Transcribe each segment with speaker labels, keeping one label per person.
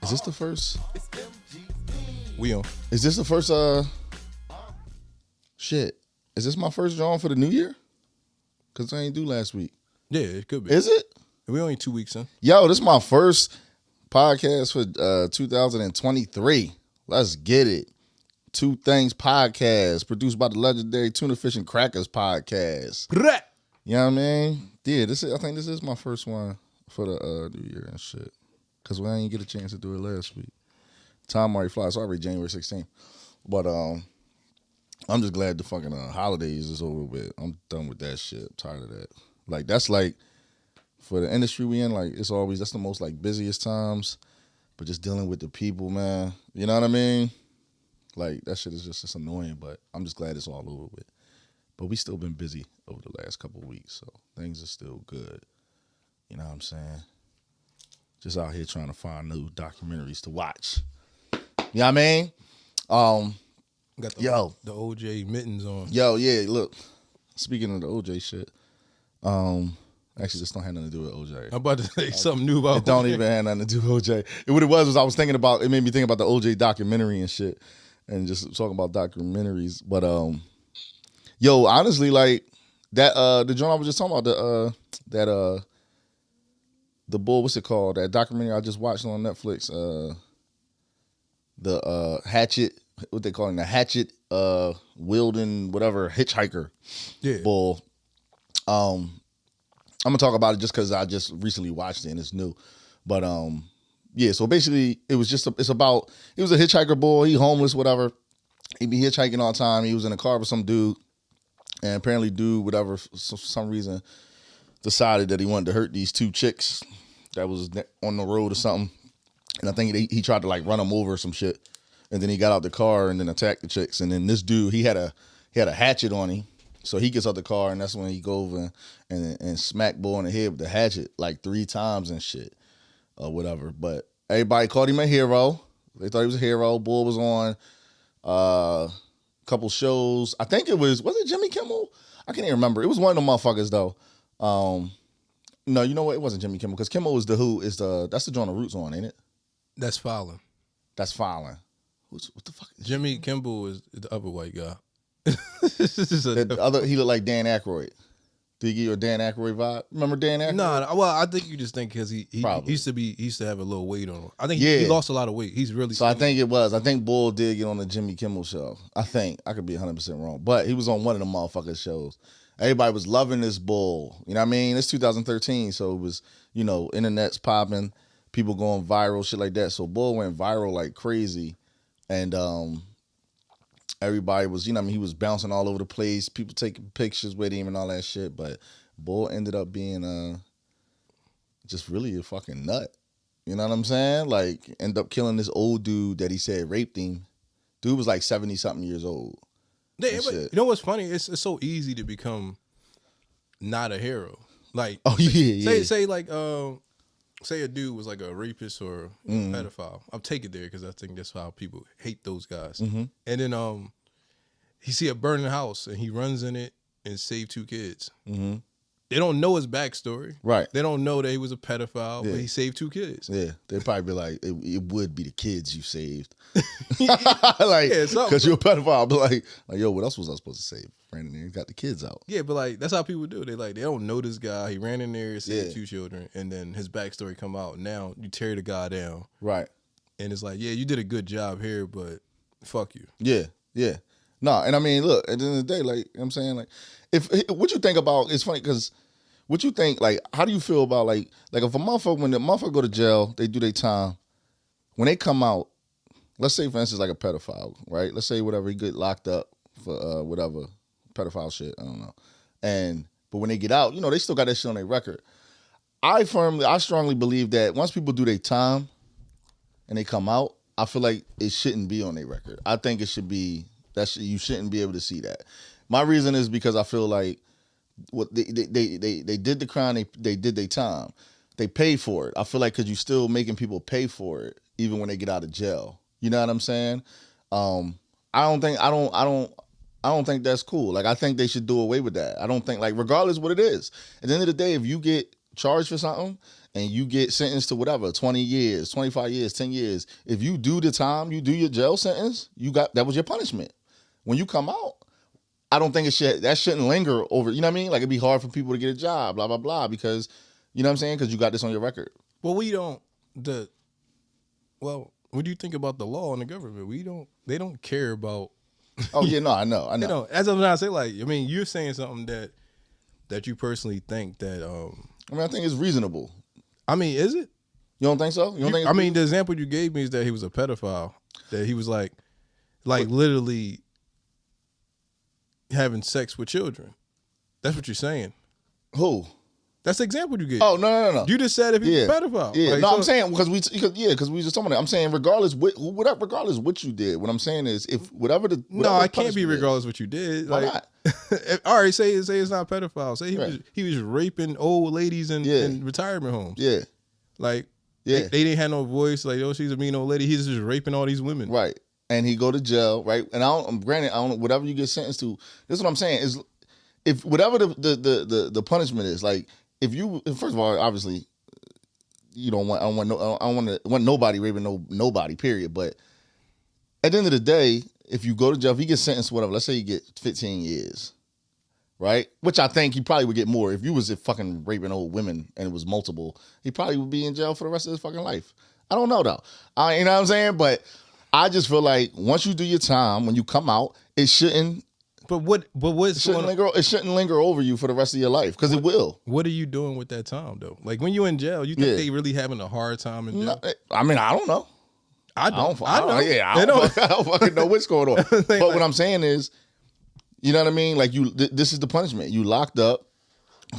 Speaker 1: Is this the first?
Speaker 2: We on.
Speaker 1: Is this the first? Shit. Is this my first drawing for the new year? Cause I ain't do last week.
Speaker 2: Yeah, it could be.
Speaker 1: Is it?
Speaker 2: We only 2 weeks in.
Speaker 1: Yo, this is my first podcast for 2023. Let's get it. Thangs Podcast, produced by the legendary Tuna Fish and Crackers Podcast. You know what I mean? Yeah, I think this is my first one for the new year and shit. Cause we didn't get a chance to do it last week. Time already flies. It's already January 16th. But I'm just glad the fucking holidays is over with. I'm done with that shit. I'm tired of that. Like, that's like, for the industry we in, like, that's the most, like, busiest times. But just dealing with the people, man. You know what I mean? Like, that shit is just annoying, but I'm just glad it's all over with. But we still been busy over the last couple of weeks, so things are still good. You know what I'm saying? Just out here trying to find new documentaries to watch. You know what I mean?
Speaker 2: Got the OJ mittens on.
Speaker 1: Yo, yeah, look. Speaking of the OJ shit, actually, this don't have nothing to do with OJ.
Speaker 2: I'm about to say something new about
Speaker 1: it. Don't even have nothing to do with OJ. What it was I was thinking about. It made me think about the OJ documentary and shit, and just talking about documentaries. But yo, honestly, like that the joint I was just talking about, the bull, what's it called? That documentary I just watched on Netflix. The Hatchet. What they call it, the Hatchet wielding whatever hitchhiker bull. I'm gonna talk about it just because I just recently watched it and it's new. But yeah, so basically it was a hitchhiker bull. He homeless, whatever. He be hitchhiking all the time. He was in a car with some dude, and apparently for some reason decided that he wanted to hurt these two chicks that was on the road or something. And I think he tried to like run them over or some shit. And then he got out the car and then attacked the chicks. And then this dude, he had a hatchet on him. So he gets out the car and that's when he go over and smack bull in the head with the hatchet like 3 times and shit or whatever. But everybody called him a hero. They thought he was a hero. Bull was on a couple shows. I think was it Jimmy Kimmel? I can't even remember. It was one of them motherfuckers though. No, you know what? It wasn't Jimmy Kimmel because Kimmel is that's the joint the Roots on, ain't it?
Speaker 2: That's Fallon.
Speaker 1: That's Fallon. What the fuck?
Speaker 2: Jimmy Kimmel is the other white guy.
Speaker 1: He looked like Dan Aykroyd. Did he give you a Dan Aykroyd vibe? Remember Dan Aykroyd?
Speaker 2: No, well, I think you just think because he used to have a little weight on him. I think he lost a lot of weight. He's really
Speaker 1: so skinny. I think it was. I think Bull did get on the Jimmy Kimmel show. I think. I could be 100% wrong. But he was on one of the motherfucking shows. Everybody was loving this Bull. You know what I mean? It's 2013, so it was, internet's popping, people going viral, shit like that. So Bull went viral like crazy. And everybody was, he was bouncing all over the place. People taking pictures with him and all that shit. But Bull ended up being just really a fucking nut. You know what I'm saying? Like, end up killing this old dude that he said raped him. Dude was like 70-something years old.
Speaker 2: Yeah, but you know what's funny? It's so easy to become not a hero. Like, say a dude was like a rapist or a pedophile. I'll take it there because I think that's how people hate those guys. Mm-hmm. And then he see a burning house and he runs in it and save 2 kids. Mm-hmm. They don't know his backstory. Right. They don't know that he was a pedophile, but he saved 2 kids.
Speaker 1: Yeah. They'd probably be like, it would be the kids you saved. Like, because you're a pedophile. But like, yo, what else was I supposed to save? Ran in there and got the kids out.
Speaker 2: Yeah, but like, that's how people do. They don't know this guy. He ran in there and saved 2 children. And then his backstory come out. Now you tear the guy down. Right. And it's like, yeah, you did a good job here, but fuck you.
Speaker 1: Yeah. Yeah. No, and I mean, look, at the end of the day, like, you know what I'm saying? Like, what you think about, it's funny because what you think, like, how do you feel about, like if when the motherfucker go to jail, they do their time, when they come out, let's say, for instance, like a pedophile, right? Let's say whatever, he get locked up for whatever, pedophile shit, I don't know. But when they get out, they still got that shit on their record. I strongly believe that once people do their time and they come out, I feel like it shouldn't be on their record. I think it should be, you shouldn't be able to see that. My reason is because I feel like what they did the crime, they did their time. They paid for it. I feel like because you're still making people pay for it even when they get out of jail. You know what I'm saying? I don't think that's cool. Like, I think they should do away with that. I don't think, like, regardless what it is, at the end of the day, if you get charged for something and you get sentenced to whatever, 20 years, 25 years, 10 years, if you do the time, you do your jail sentence, that was your punishment. When you come out, I don't think that shouldn't linger over, you know what I mean? Like, it'd be hard for people to get a job, blah, blah, blah, because, you know what I'm saying? Because you got this on your record.
Speaker 2: Well, what do you think about the law and the government? They don't care about.
Speaker 1: Oh, yeah, no, I know.
Speaker 2: You know, as I'm trying to say, like, I mean, you're saying something that you personally think that.
Speaker 1: I mean, I think it's reasonable.
Speaker 2: I mean, is it?
Speaker 1: You don't think so? You don't think?
Speaker 2: I mean, the example you gave me is that he was a pedophile. That he was like literally having sex with children. That's what you're saying.
Speaker 1: Who?
Speaker 2: That's the example you gave.
Speaker 1: Oh, no.
Speaker 2: You just said if he's a pedophile.
Speaker 1: Yeah, like, no, I'm saying because we just talking about it. I'm saying regardless what you did. What I'm saying is if whatever
Speaker 2: I can't be regardless what you did.
Speaker 1: Why
Speaker 2: like,
Speaker 1: not?
Speaker 2: All right, say it's not pedophile. Say he was raping old ladies in retirement homes.
Speaker 1: Yeah, like
Speaker 2: they didn't have no voice. Like, oh, she's a mean old lady. He's just raping all these women.
Speaker 1: Right, and he go to jail. Right, and I don't whatever you get sentenced to. This is what I'm saying is if whatever the punishment is, like. First of all, obviously, I don't want nobody raping nobody, period. But at the end of the day, if you go to jail, if he gets sentenced, whatever, let's say you get 15 years, right? Which I think he probably would get more. If you was fucking raping old women and it was multiple, he probably would be in jail for the rest of his fucking life. I don't know though. You know what I'm saying? But I just feel like once you do your time, when you come out, it shouldn't. It shouldn't linger over you for the rest of your life because it will.
Speaker 2: What are you doing with that time though? Like when you're in jail, you think they really having a hard time in jail?
Speaker 1: No, I mean, I don't know.
Speaker 2: I don't
Speaker 1: fucking know what's going on. But what I'm saying is, you know what I mean? Like this is the punishment. You locked up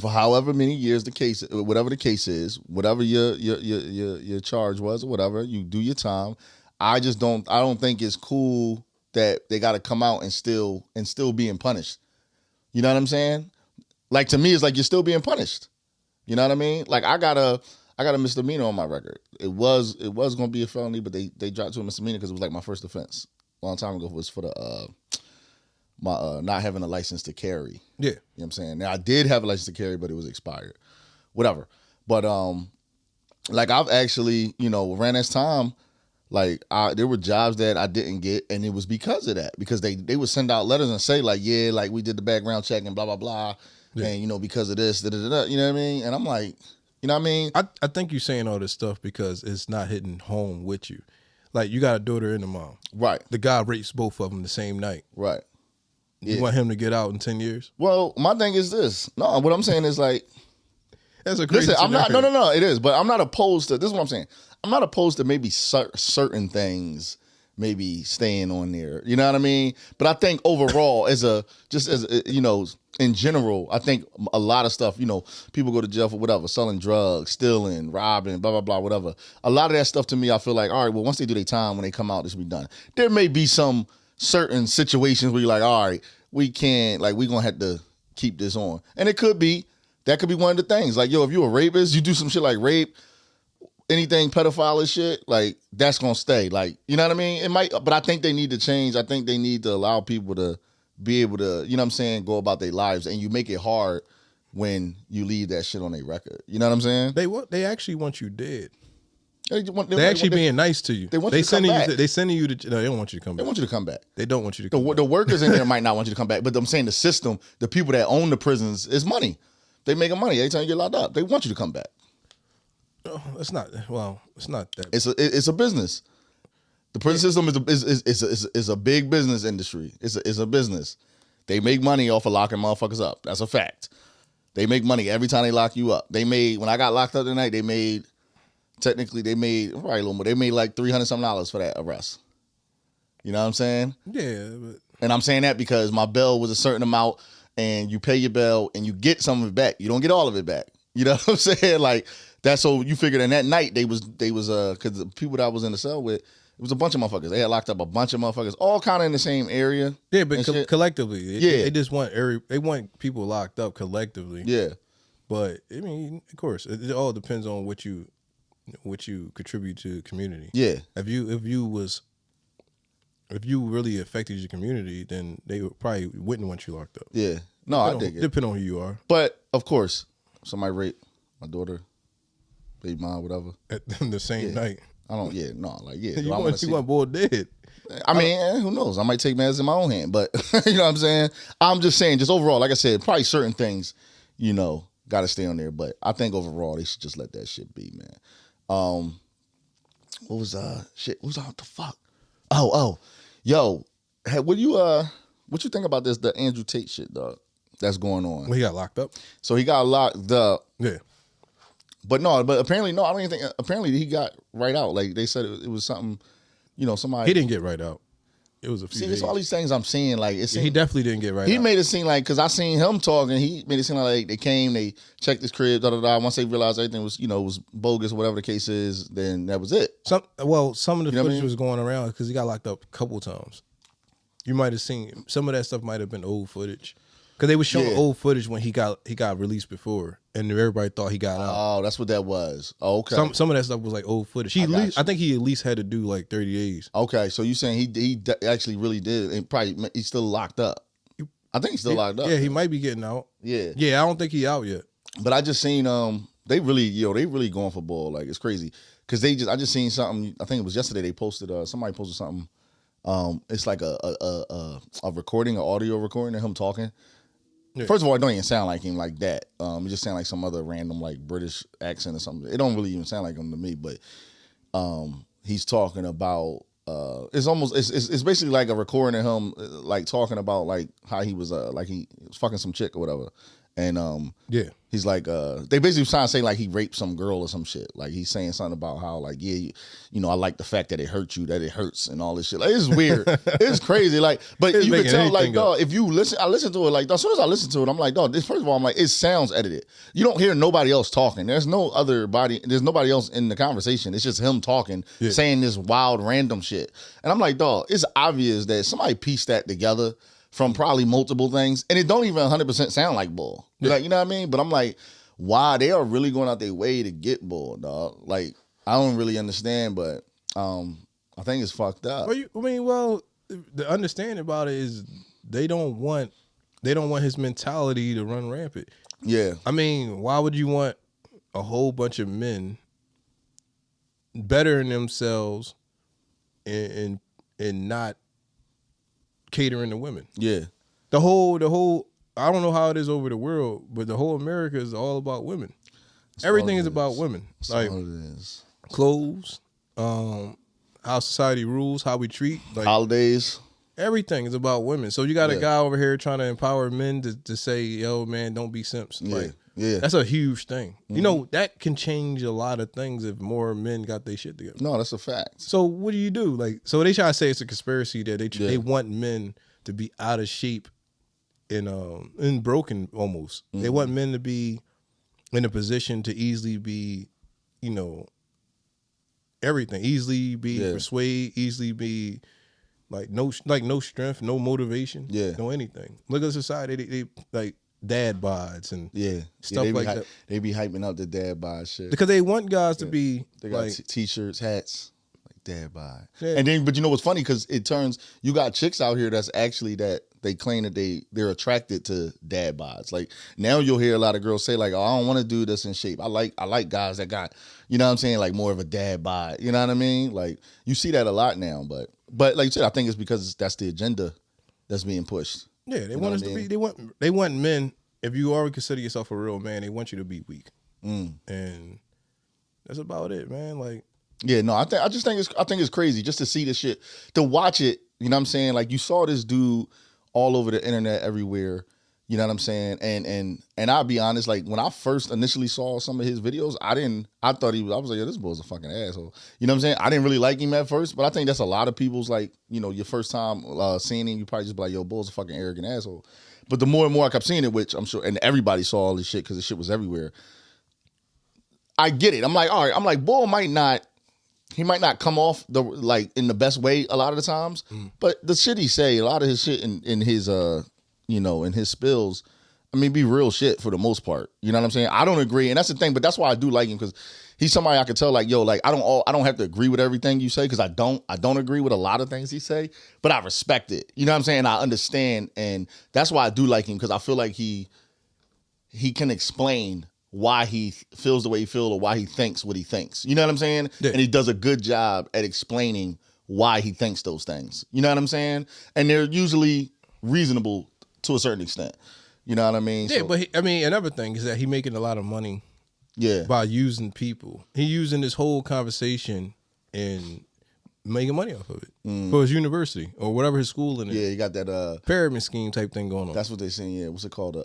Speaker 1: for however many years whatever the case is, whatever your charge was or whatever. You do your time. I don't think it's cool that they got to come out and still being punished. You know what I'm saying? Like, to me, it's like you're still being punished. You know what I mean? Like, I got a misdemeanor on my record. It was going to be a felony, but they dropped to a misdemeanor because it was like my first offense a long time ago. It was for the my not having a license to carry.
Speaker 2: Yeah.
Speaker 1: You know what I'm saying? Now, I did have a license to carry, but it was expired. Whatever. But like, I've actually, around this time, like there were jobs that I didn't get, and it was because of that. Because they would send out letters and say like, yeah, like we did the background check and blah blah blah, and because of this, you know what I mean? And I'm like, you know what I mean?
Speaker 2: I think you're saying all this stuff because it's not hitting home with you. Like you got a daughter and a mom,
Speaker 1: right?
Speaker 2: The guy rapes both of them the same night,
Speaker 1: right?
Speaker 2: You want him to get out in 10 years?
Speaker 1: Well, my thing is this. No, what I'm saying is like.
Speaker 2: That's a crazy
Speaker 1: I'm not. No. It is, but I'm not opposed to. This is what I'm saying. I'm not opposed to maybe certain things maybe staying on there. You know what I mean? But I think overall, in general, I think a lot of stuff. People go to jail for whatever, selling drugs, stealing, robbing, blah blah blah, whatever. A lot of that stuff to me, I feel like, all right, well, once they do their time, when they come out, this will be done. There may be some certain situations where you're like, all right, we can't, like, we're gonna have to keep this on, and it could be. That could be one of the things. Like, yo, if you're a rapist, you do some shit like rape, anything pedophile and shit, like, that's going to stay. Like, you know what I mean? It might, but I think they need to change. I think they need to allow people to be able to, you know what I'm saying, go about their lives. And you make it hard when you leave that shit on their record. You know what I'm saying?
Speaker 2: They actually want you dead.
Speaker 1: They
Speaker 2: actually being nice to you.
Speaker 1: They want you to come back.
Speaker 2: They sending you to. No, they don't want you to come back.
Speaker 1: They want you to come back.
Speaker 2: They don't want you to come back.
Speaker 1: The workers in there might not want you to come back, but I'm saying the system, the people that own the prisons, is money. They making money every time you get locked up. They want you to come back.
Speaker 2: Oh, it's not. Well, it's not that.
Speaker 1: It's a business. The prison system is a big business industry. It's a business. They make money off of locking motherfuckers up. That's a fact. They make money every time they lock you up. When I got locked up tonight, they made probably a little more. They made like $300 for that arrest. You know what I'm saying?
Speaker 2: Yeah.
Speaker 1: And I'm saying that because my bail was a certain amount. And you pay your bail and you get some of it back. You don't get all of it back. You know what I'm saying? Like, that's so you figured in that night they was because the people that I was in the cell with, it was a bunch of motherfuckers. They had locked up a bunch of motherfuckers, all kind of in the same area.
Speaker 2: Yeah, but collectively, they just want they want people locked up collectively.
Speaker 1: Yeah,
Speaker 2: but I mean, of course, it all depends on what you contribute to the community.
Speaker 1: Yeah,
Speaker 2: if you really affected your community, then they probably wouldn't want you locked up.
Speaker 1: Yeah. No, I dig it.
Speaker 2: Depending on who you are.
Speaker 1: But, of course, somebody raped my daughter, baby mom, whatever.
Speaker 2: At the same night.
Speaker 1: I don't. Yeah, no, like yeah.
Speaker 2: You want boy dead.
Speaker 1: I mean, who knows? I might take matters in my own hand, but you know what I'm saying? I'm just saying, just overall, like I said, probably certain things, got to stay on there. But I think overall, they should just let that shit be, man. What was shit? What was what the fuck? Yo, what you think about this? The Andrew Tate shit, dog, that's going on.
Speaker 2: Well, he got locked up.
Speaker 1: So he got locked up.
Speaker 2: Yeah.
Speaker 1: But apparently, no, I don't even think. Apparently, he got right out. Like they said, it was something. Somebody.
Speaker 2: He didn't get right out. It was a few days.
Speaker 1: It's all these things I'm seeing. Like
Speaker 2: he definitely didn't get right out.
Speaker 1: He made it seem like, because I seen him talking. He made it seem like they came, they checked his crib, da da da. Once they realized everything was, was bogus, whatever the case is, then that was it.
Speaker 2: Some of the footage was going around because he got locked up a couple times. You might have seen some of that stuff. Might have been old footage. Because they were showing old footage when he got released before, and everybody thought he got out.
Speaker 1: Oh, that's what that was. Oh, okay.
Speaker 2: Some of that stuff was like old footage. I think he at least had to do like 30 days.
Speaker 1: Okay, so you saying he actually really did, and probably he's still locked up. I think he's still locked up.
Speaker 2: Yeah, he might be getting out.
Speaker 1: Yeah,
Speaker 2: I don't think he out yet.
Speaker 1: But I just seen they really going for ball, like it's crazy. Because I just seen something. I think it was yesterday. They posted somebody posted something. It's like a recording, an audio recording of him talking. Yeah. First of all, it don't even sound like him like that. It just sound like some other random like British accent or something. It don't really even sound like him to me. But he's talking about it's basically like a recording of him like talking about like how he was like he was fucking some chick or whatever. And he's like they basically trying to say like he raped some girl or some shit. Like he's saying something about how like I like the fact that it hurt you, that it hurts and all this shit. Like it's weird. It's crazy. Like but you can tell like dog, if you listen, I listen to it like as soon as I listen to it, I'm like, dog, first of all, I'm like, it sounds edited. You don't hear nobody else talking. There's nobody else in the conversation. It's just him talking, saying this wild random shit. And I'm like, dog, it's obvious that somebody pieced that together from probably multiple things, and it don't even 100% sound like bull. Yeah. Like, you know what I mean? But I'm like, wow, they are really going out their way to get bull, dog. Like, I don't really understand, but I think it's fucked up.
Speaker 2: Well, the understanding about it is they don't want his mentality to run rampant.
Speaker 1: Yeah.
Speaker 2: I mean, why would you want a whole bunch of men bettering themselves and not catering to women?
Speaker 1: Yeah.
Speaker 2: The whole I don't know how it is over the world, but the whole America is all about women. Everything is about women.
Speaker 1: That's
Speaker 2: like
Speaker 1: all it is.
Speaker 2: Clothes, how society rules, how we treat, like
Speaker 1: holidays.
Speaker 2: Everything is about women. So you got a guy over here trying to empower men to say, yo, man, don't be simps.
Speaker 1: Yeah.
Speaker 2: Like,
Speaker 1: yeah.
Speaker 2: That's a huge thing. Mm-hmm. That can change a lot of things if more men got their shit together.
Speaker 1: No, that's a fact.
Speaker 2: So what do you do? Like, so they try to say it's a conspiracy that they want men to be out of shape and broken almost. Mm-hmm. They want men to be in a position to easily be, everything. Easily be persuade, easily be no strength, no motivation, no anything. Look at society, they like dad bods and stuff like that.
Speaker 1: They be hyping up the dad bod shit.
Speaker 2: Because they want guys to be
Speaker 1: they got t-shirts, hats, like dad bod. Yeah. And then, but you know what's funny? Because it turns, you got chicks out here that's actually that they claim that they're attracted to dad bods. Like now you'll hear a lot of girls say like, oh, I don't want to do this in shape. I like guys that got, you know what I'm saying, like more of a dad bod. You know what I mean? Like you see that a lot now, but like you said, I think it's because that's the agenda that's being pushed.
Speaker 2: Yeah, they want us to be. They want men. If you already consider yourself a real man, they want you to be weak, and that's about it, man. Like,
Speaker 1: yeah, no, I think it's crazy just to see this shit, to watch it. You know what I'm saying? Like you saw this dude all over the internet, everywhere. You know what I'm saying? And I'll be honest, like when I first initially saw some of his videos, I was like, yo, this boy's a fucking asshole. You know what I'm saying? I didn't really like him at first, but I think that's a lot of people's like, your first time seeing him, you probably just be like, yo, boy's a fucking arrogant asshole. But the more and more I kept seeing it, which I'm sure, and everybody saw all this shit because the shit was everywhere. I get it. I'm like, all right. I'm like, bull might not come off in the best way a lot of the times, but the shit he say, a lot of his shit in his in his spills, I mean, be real shit for the most part. You know what I'm saying? I don't agree, and that's the thing. But that's why I do like him, because he's somebody I could tell, like, yo, like I don't have to agree with everything you say, because I don't agree with a lot of things he say, but I respect it. You know what I'm saying? I understand, and that's why I do like him, because I feel like he can explain why he feels the way he feels or why he thinks what he thinks. You know what I'm saying?
Speaker 2: Yeah.
Speaker 1: And he does a good job at explaining why he thinks those things. You know what I'm saying? And they're usually reasonable to a certain extent. You know what I mean?
Speaker 2: Yeah,
Speaker 1: so,
Speaker 2: but another thing is that he making a lot of money
Speaker 1: yeah,
Speaker 2: by using people. He using this whole conversation and making money off of it for his university or whatever his school in it.
Speaker 1: Yeah, you got that
Speaker 2: pyramid scheme type thing going on.
Speaker 1: That's what they're saying. Yeah, what's it called?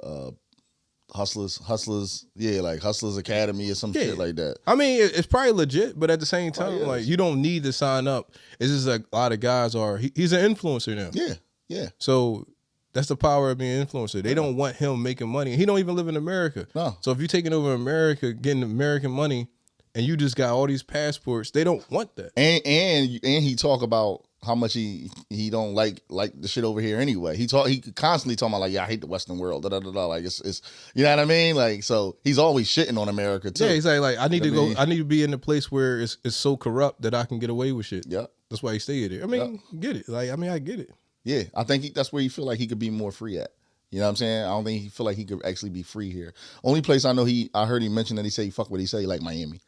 Speaker 1: Hustlers. Yeah, like Hustlers Academy or some shit like that.
Speaker 2: I mean, it's probably legit, but at the same time, like you don't need to sign up. It's just a lot of guys are. He's an influencer now.
Speaker 1: Yeah, yeah.
Speaker 2: So that's the power of being an influencer. They don't want him making money. He don't even live in America.
Speaker 1: No.
Speaker 2: So if you're taking over America, getting American money, and you just got all these passports, they don't want that.
Speaker 1: And he talk about how much he don't like the shit over here anyway. He constantly talking about like, yeah, I hate the Western world. Da, da, da, da. Like it's you know what I mean? Like, so he's always shitting on America too.
Speaker 2: Yeah, he's like I need to go. I need to be in a place where it's so corrupt that I can get away with shit.
Speaker 1: Yeah,
Speaker 2: that's why he stayed there. I mean, get it? Like, I get it.
Speaker 1: Yeah, I think that's where he feel like he could be more free at. You know what I'm saying? I don't think he feel like he could actually be free here. Only place I know I heard him mention that he say fuck what he say like Miami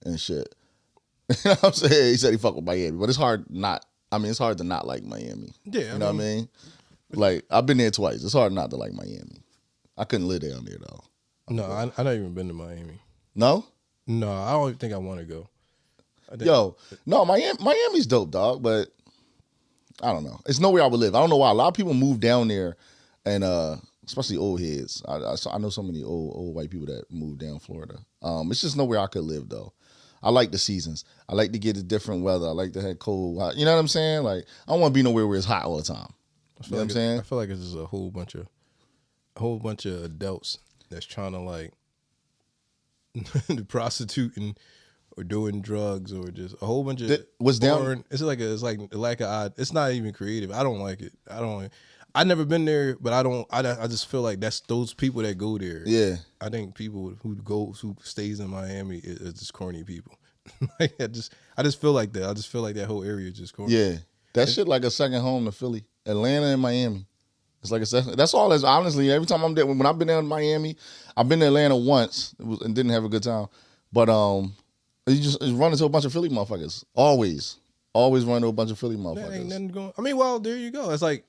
Speaker 1: and shit. You know what I'm saying? He said he fuck with Miami, but it's hard not. I mean, it's hard to not like Miami.
Speaker 2: Yeah,
Speaker 1: you know what I mean? Like I've been there twice. It's hard not to like Miami. I couldn't live down there though.
Speaker 2: No, I not even been to Miami.
Speaker 1: No,
Speaker 2: I don't even think I want to go.
Speaker 1: Miami's dope, dog. But I don't know. It's nowhere I would live. I don't know why. A lot of people move down there, and especially old heads. I know so many old white people that move down Florida. It's just nowhere I could live though. I like the seasons. I like to get the different weather. I like to have cold, hot. You know what I'm saying? Like I don't want to be nowhere where it's hot all the time. You know what I'm saying?
Speaker 2: I feel like it's just a whole bunch of adults that's trying to like prostituting or doing drugs or just a whole bunch of
Speaker 1: what's
Speaker 2: foreign,
Speaker 1: down.
Speaker 2: It's like a lack of odd. It's not even creative. I don't like it. I've never been there, but I just feel like that's those people that go there.
Speaker 1: Yeah,
Speaker 2: I think people who stays in Miami is just corny people. Like I just feel like that. I just feel like that whole area is just corny.
Speaker 1: Yeah, that shit like a second home to Philly, Atlanta, and Miami. It's like a second. That's all. That's honestly every time I'm there. When I've been down in Miami, I've been to Atlanta once and didn't have a good time. But you just run into a bunch of Philly motherfuckers. Always run into a bunch of Philly motherfuckers.
Speaker 2: There ain't nothing going. I mean, well, there you go. It's like.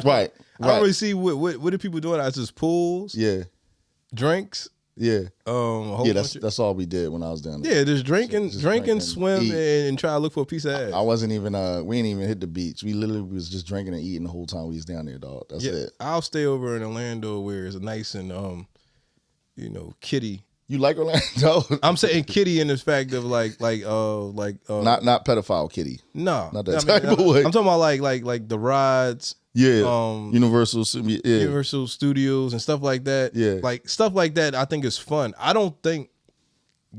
Speaker 1: Right.
Speaker 2: I don't really see what are people doing. It's just pools, drinks,
Speaker 1: that's all we did when I was down there.
Speaker 2: Yeah, just drinking, swim, and try to look for a piece of ass.
Speaker 1: I wasn't even we ain't even hit the beach. We literally was just drinking and eating the whole time we was down there, dog. That's it.
Speaker 2: I'll stay over in Orlando where it's nice and kitty.
Speaker 1: You like Orlando?
Speaker 2: I'm saying kitty in the fact of like
Speaker 1: not pedophile kitty.
Speaker 2: No,
Speaker 1: not that type of way.
Speaker 2: I'm talking about like the rides.
Speaker 1: Yeah, Universal
Speaker 2: Studios and stuff like that.
Speaker 1: Yeah,
Speaker 2: like stuff like that. I think is fun. I don't think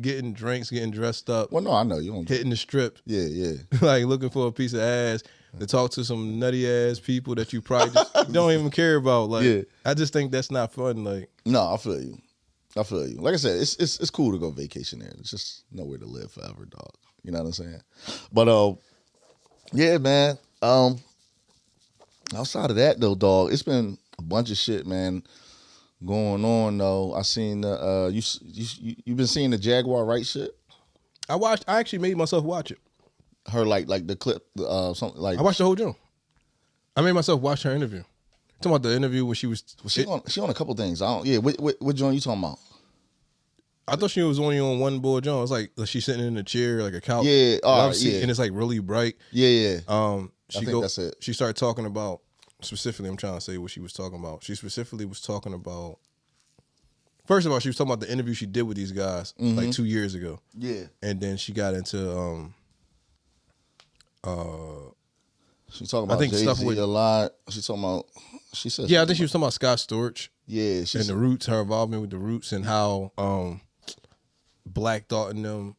Speaker 2: getting drinks, getting dressed up.
Speaker 1: Well, no, I know you don't
Speaker 2: hitting the strip.
Speaker 1: Yeah,
Speaker 2: like looking for a piece of ass to talk to some nutty ass people that you probably just don't even care about. Like, I just think that's not fun. Like,
Speaker 1: no, I feel you. Like I said, it's cool to go vacation there. It's just nowhere to live forever, dog. You know what I'm saying? But yeah, man. Outside of that though, dog, it's been a bunch of shit, man, going on though. I seen the you been seeing the Jaguar Wright shit?
Speaker 2: I actually made myself watch it.
Speaker 1: Her like the clip, something like
Speaker 2: I watched the whole joint. I made myself watch her interview. Talking about the interview when she was
Speaker 1: she on a couple things. What joint you talking about?
Speaker 2: I thought she was only on one bull joint. It's like she's sitting in a chair, like a couch.
Speaker 1: Yeah,
Speaker 2: and it's like really bright.
Speaker 1: Yeah.
Speaker 2: I think that's it. She started talking about specifically. I'm trying to say what she was talking about. She specifically was talking about. First of all, she was talking about the interview she did with these guys like 2 years ago.
Speaker 1: Yeah,
Speaker 2: and then she got into
Speaker 1: She talking about Jay-Z a lot. She talking about. She said.
Speaker 2: Yeah, I think she was talking about Scott Storch.
Speaker 1: Yeah,
Speaker 2: and the Roots, her involvement with the Roots, and how Black Thought in them.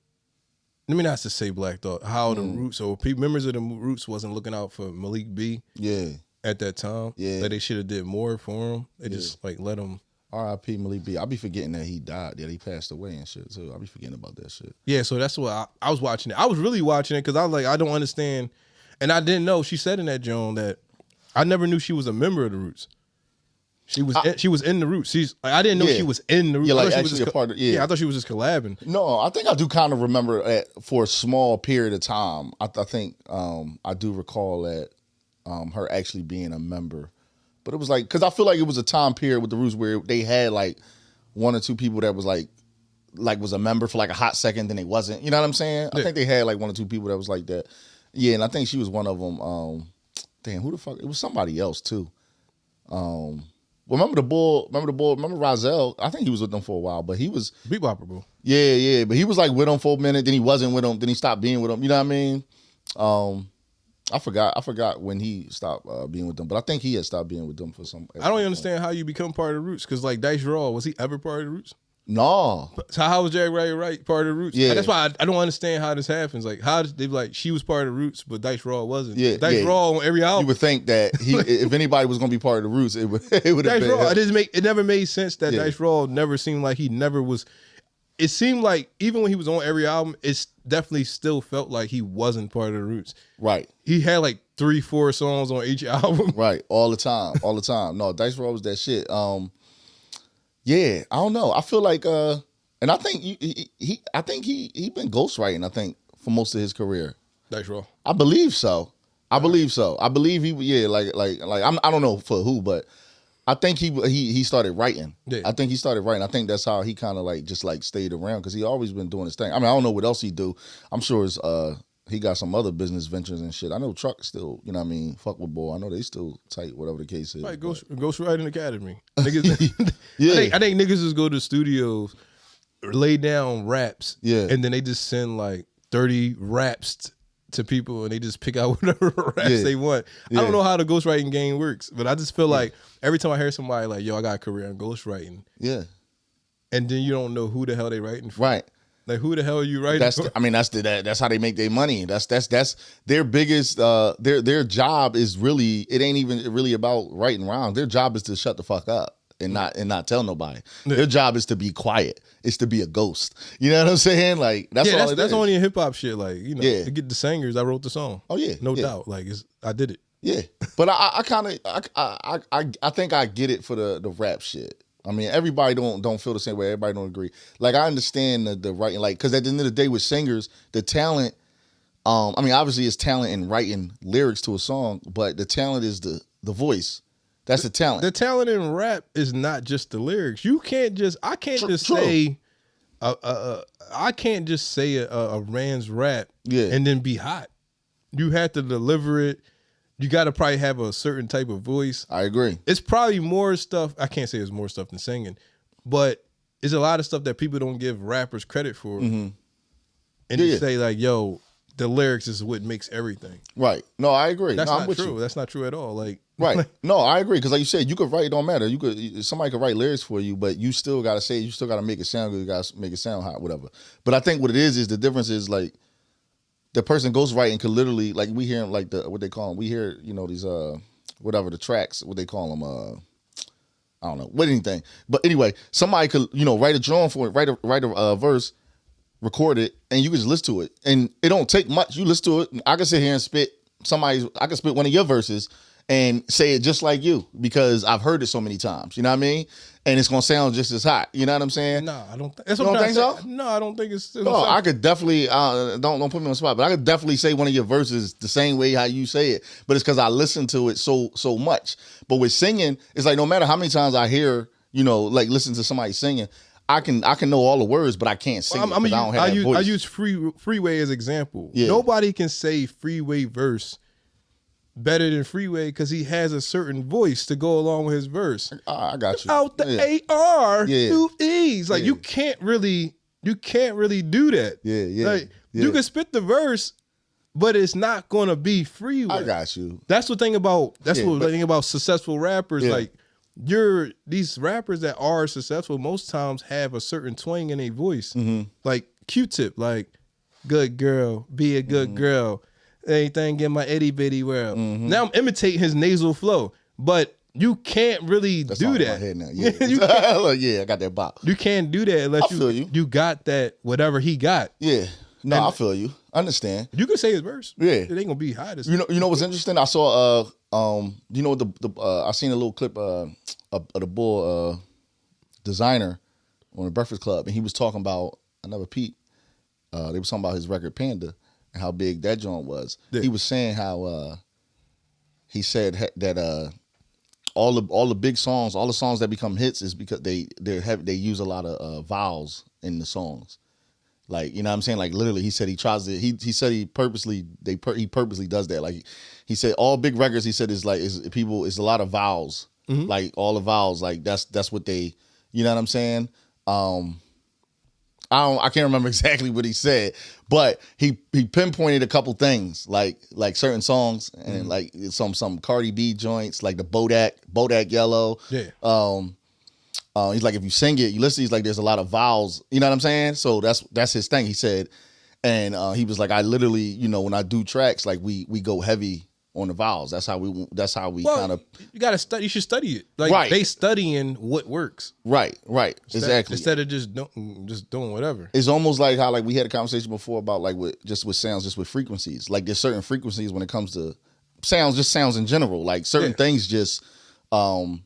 Speaker 2: Let me not just say Black Thought. How the Roots or members of the Roots wasn't looking out for Malik B.
Speaker 1: Yeah.
Speaker 2: At that time.
Speaker 1: Yeah.
Speaker 2: That they should have did more for him. They just like let him.
Speaker 1: R.I.P. Malik B. I be forgetting that he died. That he passed away and shit too. I be forgetting about that shit.
Speaker 2: Yeah. So that's what I was watching it. I was really watching it because I was like, I don't understand, and I didn't know. She said in that joint that I never knew she was a member of the Roots. She was in the Roots. I didn't know she was in the Roots.
Speaker 1: Yeah, like
Speaker 2: I
Speaker 1: actually a part of
Speaker 2: I thought she was just collabing.
Speaker 1: No, I think I do kind of remember for a small period of time. I think I do recall that her actually being a member, but it was like because I feel like it was a time period with the Roots where they had like one or two people that was like was a member for like a hot second, then they wasn't. You know what I'm saying? Yeah. I think they had like one or two people that was like that. Yeah, and I think she was one of them. Damn, who the fuck? It was somebody else too. Remember the bull? Remember Rozelle? I think he was with them for a while, but he was
Speaker 2: Bebopper, bro.
Speaker 1: Yeah, but he was like with them for a minute. Then he wasn't with them. Then he stopped being with them. You know what I mean? I forgot when he stopped being with them, but I think he had stopped being with them for some.
Speaker 2: I don't understand how you become part of the Roots because like Dice Raw, was he ever part of the Roots?
Speaker 1: No.
Speaker 2: So how was Jack Wright part of the Roots?
Speaker 1: Yeah.
Speaker 2: That's why I don't understand how this happens. Like how did they like she was part of the Roots, but Dice Raw wasn't.
Speaker 1: Yeah,
Speaker 2: Dice Raw on every album.
Speaker 1: You would think that if anybody was going to be part of the Roots, it would have been
Speaker 2: Raw. It never made sense that Dice Raw never seemed like he never was. It seemed like even when he was on every album, it definitely still felt like he wasn't part of the Roots.
Speaker 1: Right.
Speaker 2: He had like 3-4 songs on each album.
Speaker 1: Right. All the time. No, Dice Raw was that shit. Yeah, I don't know. I feel like and I think he been ghostwriting, I think, for most of his career.
Speaker 2: Dice Raw.
Speaker 1: I believe so. I believe he I don't know for who, but I think he started writing. Yeah. I think he started writing. I think that's how he kind of like just like stayed around because he always been doing his thing. I mean, I don't know what else he do. I'm sure he got some other business ventures and shit. I know Truck still, you know what I mean, fuck with Bull. I know they still tight, whatever the case is.
Speaker 2: Right, Ghostwriting Academy. Niggas, yeah. I think niggas just go to the studios, lay down raps, and then they just send like 30 raps to people and they just pick out whatever raps they want. I don't know how the ghostwriting game works, but I just feel like every time I hear somebody like, yo, I got a career in ghostwriting. Yeah. And then you don't know who the hell they writing for. Right. Like who the hell are you writing for?
Speaker 1: That's how they make their money. That's their biggest their job is really, it ain't even really about writing rhymes. Their job is to shut the fuck up and not tell nobody. Yeah. Their job is to be quiet. It's to be a ghost. You know what I'm saying? Like that's
Speaker 2: only a hip hop shit. Like, you know, to get the singers, I wrote the song. Oh yeah. No doubt. Like I did it.
Speaker 1: Yeah. But I think I get it for the rap shit. I mean, everybody don't feel the same way. Everybody don't agree. Like, I understand the writing, like, because at the end of the day with singers, the talent, I mean, obviously it's talent in writing lyrics to a song, but the talent is the voice. That's the talent.
Speaker 2: The talent in rap is not just the lyrics. I can't just say a man's rap and then be hot. You have to deliver it. You got to probably have a certain type of voice.
Speaker 1: I agree.
Speaker 2: It's probably more stuff. I can't say it's more stuff than singing, but it's a lot of stuff that people don't give rappers credit for. Mm-hmm. And they say like, yo, the lyrics is what makes everything.
Speaker 1: Right. No, I agree.
Speaker 2: That's not true. That's not true at all. Like,
Speaker 1: right. No, I agree. Because like you said, you could write, it don't matter. Somebody could write lyrics for you, but you still got to say, you still got to make it sound good. You got to make it sound hot, whatever. But I think what it is the difference is like, the person ghostwriting could literally, like, we hear like what they call them. We hear, you know, these whatever the tracks, what they call them, I don't know, what anything. But anyway, somebody could, you know, write a drum for it, write a verse, record it, and you can just listen to it. And it don't take much. You listen to it. I can sit here and spit I can spit one of your verses and say it just like you because I've heard it so many times. You know what I mean? And it's gonna sound just as hot. You know what I'm saying?
Speaker 2: No, I don't. That's what I'm trying to say. No, I don't think it's.
Speaker 1: No, I could definitely. Don't put me on the spot, but I could definitely say one of your verses the same way how you say it. But it's because I listen to it so much. But with singing, it's like no matter how many times I hear, you know, like listen to somebody singing, I can know all the words, but I can't sing. Well, I don't have that voice.
Speaker 2: I use Freeway as example. Yeah. Nobody can say Freeway verse better than Freeway because he has a certain voice to go along with his verse.
Speaker 1: I got you.
Speaker 2: Out the AR, two E's. Like you can't really do that.
Speaker 1: Yeah.
Speaker 2: Like you can spit the verse, but it's not gonna be Freeway.
Speaker 1: I got you.
Speaker 2: That's the thing about successful rappers. Yeah. Like these rappers that are successful most times have a certain twang in their voice. Mm-hmm. Like Q-Tip, like good girl, be a good girl. Anything in my itty bitty world. Mm-hmm. Now I'm imitating his nasal flow, but you can't really do that.
Speaker 1: In my head now. Yeah. Yeah, I got that bop.
Speaker 2: You can't do that unless you got that whatever he got.
Speaker 1: Yeah. No, I feel you. I understand.
Speaker 2: You can say his verse.
Speaker 1: Yeah.
Speaker 2: It ain't gonna be hot as
Speaker 1: you know what's interesting? I saw you know I seen a little clip the bull designer on the Breakfast Club, and he was talking about another Pete. They were talking about his record Panda and how big that joint was. Yeah. He was saying how he said that all the big songs, all the songs that become hits is because they use a lot of vowels in the songs. Like, you know what I'm saying? Like, literally, he said he tries to, he said he purposely does that. Like, he said all big records, he said, is a lot of vowels. Mm-hmm. Like, all the vowels, like, that's what they, you know what I'm saying? I can't remember exactly what he said, but he pinpointed a couple things, like certain songs and like some Cardi B joints, like the Bodak Yellow.
Speaker 2: Yeah.
Speaker 1: He's like, if you sing it, you listen, he's like, there's a lot of vowels. You know what I'm saying? So that's his thing. He said, and he was like, I literally, you know, when I do tracks, like we go heavy on the vowels. That's how we kind of.
Speaker 2: You gotta study. You should study it. Like, right. They studying what works.
Speaker 1: Right. Exactly.
Speaker 2: Instead of just doing whatever.
Speaker 1: It's almost like how, like, we had a conversation before about, like, with sounds, just with frequencies. Like, there's certain frequencies when it comes to sounds in general. Like, certain things just, you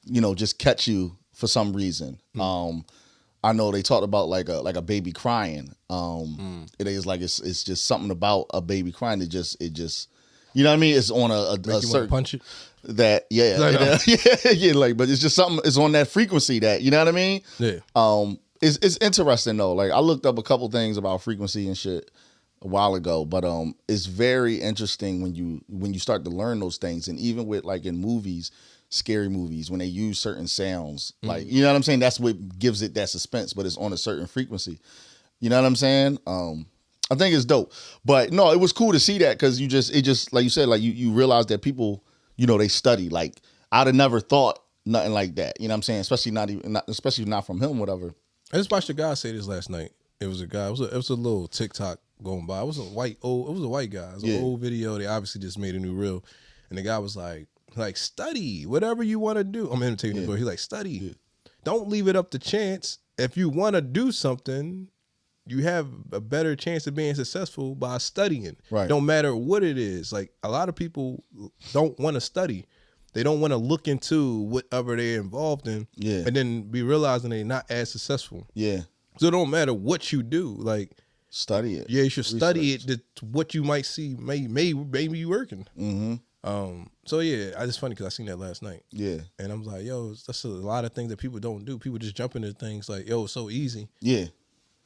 Speaker 1: know, just catch you for some reason. I know they talked about like a baby crying. It is like it's just something about a baby crying. It just you know what I mean? It's on a certain
Speaker 2: punch it.
Speaker 1: That yeah. Like, but it's just something. It's on that frequency that, you know what I mean?
Speaker 2: Yeah.
Speaker 1: It's interesting though. Like, I looked up a couple things about frequency and shit a while ago, but it's very interesting when you start to learn those things, and even with, like, in movies, scary movies, when they use certain sounds, like, you know what I'm saying? That's what gives it that suspense, but it's on a certain frequency. You know what I'm saying? I think it's dope. But no, it was cool to see that, because it just like you said, like you realize that people, you know, they study. Like, I'd have never thought nothing like that. You know what I'm saying? Especially not from him, whatever.
Speaker 2: I just watched a guy say this last night. It was a guy. It was a little TikTok going by. It was a white guy. It was an old video. They obviously just made a new reel, and the guy was like, study whatever you want to do. I'm imitating him, but he's like, study. Yeah. Don't leave it up to chance. If you want to do something, you have a better chance of being successful by studying.
Speaker 1: Right.
Speaker 2: Don't matter what it is. Like, a lot of people don't want to study. They don't want to look into whatever they're involved in.
Speaker 1: Yeah.
Speaker 2: And then be realizing they're not as successful.
Speaker 1: Yeah.
Speaker 2: So it don't matter what you do. Like,
Speaker 1: study it.
Speaker 2: Yeah, you should study it. What you might see maybe you working.
Speaker 1: Mm-hmm.
Speaker 2: So yeah, it's funny because I seen that last night.
Speaker 1: Yeah.
Speaker 2: And I was like, yo, that's a lot of things that people don't do. People just jump into things like, yo, it's so easy.
Speaker 1: Yeah.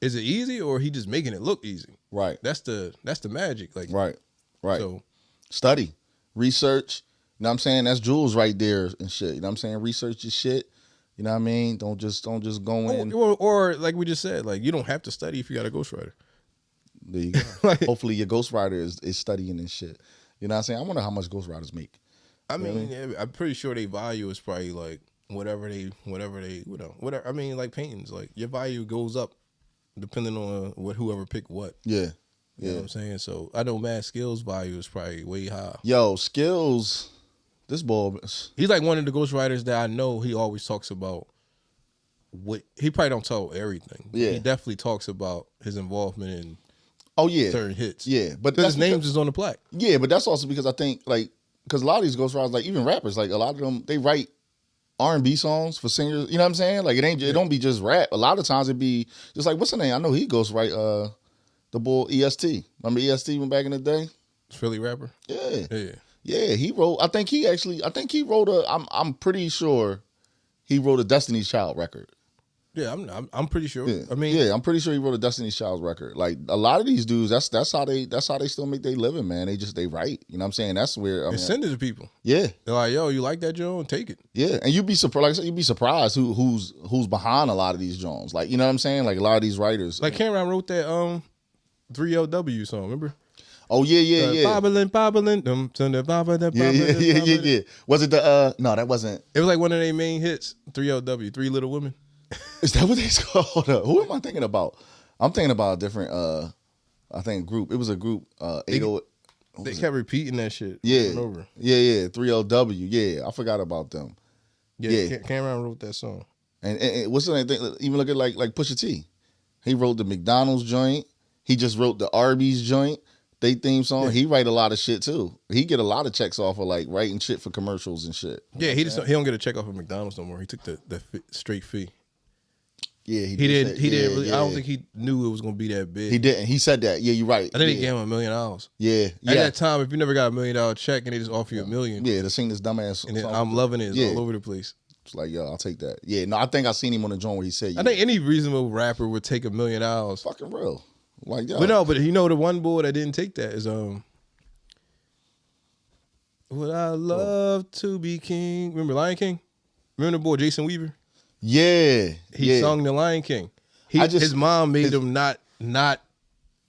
Speaker 2: Is it easy, or he just making it look easy?
Speaker 1: Right.
Speaker 2: That's the magic. Like,
Speaker 1: right.
Speaker 2: So
Speaker 1: study, research. You know what I'm saying? That's jewels right there and shit. You know what I'm saying? Research your shit. You know what I mean? Don't just go in.
Speaker 2: Or like we just said, like, you don't have to study if you got a ghostwriter.
Speaker 1: There you go. Like, hopefully your ghostwriter is studying and shit. You know what I'm saying? I wonder how much ghostwriters make.
Speaker 2: I mean, yeah, I'm pretty sure their value is probably like whatever. I mean, like paintings, like your value goes up depending on whoever picked what.
Speaker 1: Yeah.
Speaker 2: You know what I'm saying? So I know Mad Skill's value is probably way high.
Speaker 1: Yo, Skills, this boy,
Speaker 2: he's like one of the ghostwriters that I know. He always talks about he probably don't tell everything.
Speaker 1: Yeah.
Speaker 2: He definitely talks about his involvement in certain hits.
Speaker 1: Yeah. But
Speaker 2: his name's is on the plaque.
Speaker 1: Yeah, but that's also because I think, like, because a lot of these ghostwriters, like even rappers, like a lot of them, they write R&B songs for singers. You know what I'm saying? Like, it don't be just rap. A lot of times it be just like, what's the name? I know he ghostwrite the bull EST. Remember EST from back in the day?
Speaker 2: Philly rapper.
Speaker 1: Yeah. He wrote. I think he wrote I'm pretty sure he wrote a Destiny's Child record.
Speaker 2: Yeah, I'm pretty sure.
Speaker 1: Yeah.
Speaker 2: I mean,
Speaker 1: yeah, I'm pretty sure he wrote a Destiny's Child record. Like, a lot of these dudes, that's how they still make their living, man. They write. You know what I'm saying? That's where
Speaker 2: and send it to people.
Speaker 1: Yeah,
Speaker 2: they're like, yo, you like that Joe? Take it.
Speaker 1: Yeah, and you'd be surprised. Like I said, you'd be surprised who's behind a lot of these Jones. Like, you know what I'm saying? Like, a lot of these writers.
Speaker 2: Like, Cameron wrote that 3LW song. Remember?
Speaker 1: Oh yeah.
Speaker 2: Bobbling.
Speaker 1: Yeah. Was it the no? That wasn't.
Speaker 2: It was like one of their main hits. 3LW, Three Little Women.
Speaker 1: Is that what it's called? Who am I thinking about? I'm thinking about a different. I think group. It was a group. 80.
Speaker 2: They kept repeating that shit.
Speaker 1: Yeah.
Speaker 2: Over and over.
Speaker 1: Yeah. 3LW. Yeah, I forgot about them.
Speaker 2: Yeah. Cameron wrote that song.
Speaker 1: And what's the thing? Even look at like Pusha T. He wrote the McDonald's joint. He just wrote the Arby's joint. they theme song. Yeah. He write a lot of shit too. He get a lot of checks off of like writing shit for commercials and shit.
Speaker 2: Yeah, he don't get a check off of McDonald's no more. He took the straight fee.
Speaker 1: Yeah,
Speaker 2: he didn't really. Yeah. I don't think he knew it was gonna be that big.
Speaker 1: He didn't. He said that. Yeah, you're right.
Speaker 2: I think they gave him $1 million.
Speaker 1: Yeah.
Speaker 2: At that time, if you never got $1 million check and they just offer you $1 million.
Speaker 1: Yeah, to sing this dumbass.
Speaker 2: And I'm loving it. It's all over the place.
Speaker 1: It's like, yo, I'll take that. Yeah, no, I think I seen him on the joint where he said,
Speaker 2: I think any reasonable rapper would take $1 million.
Speaker 1: Fucking real. Like, yo.
Speaker 2: But no, but you know the one boy that didn't take that is Would I love to be king? Remember Lion King? Remember the boy Jason Weaver?
Speaker 1: Yeah.
Speaker 2: He sung the Lion King. His mom made him not.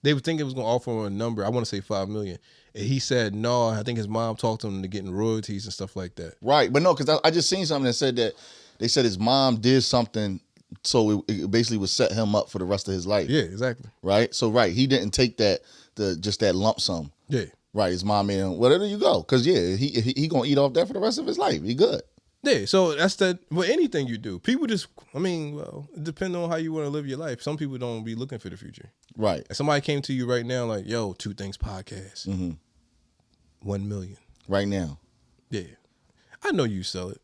Speaker 2: They would think it was gonna offer him a number. I want to say $5 million. And he said no. I think his mom talked him into getting royalties and stuff like that.
Speaker 1: Right, but no, because I just seen something that said that they said his mom did something, so it basically would set him up for the rest of his life.
Speaker 2: Yeah, exactly.
Speaker 1: Right, so he didn't take that just that lump sum.
Speaker 2: Yeah,
Speaker 1: right. His mom made him, wherever you go, because he gonna eat off that for the rest of his life. He good.
Speaker 2: Yeah, so that's that. Well, anything you do, people just, it depends on how you want to live your life. Some people don't be looking for the future.
Speaker 1: Right.
Speaker 2: If somebody came to you right now, like, yo, Two Things Podcast, 1 million.
Speaker 1: Right now.
Speaker 2: Yeah. I know you sell it.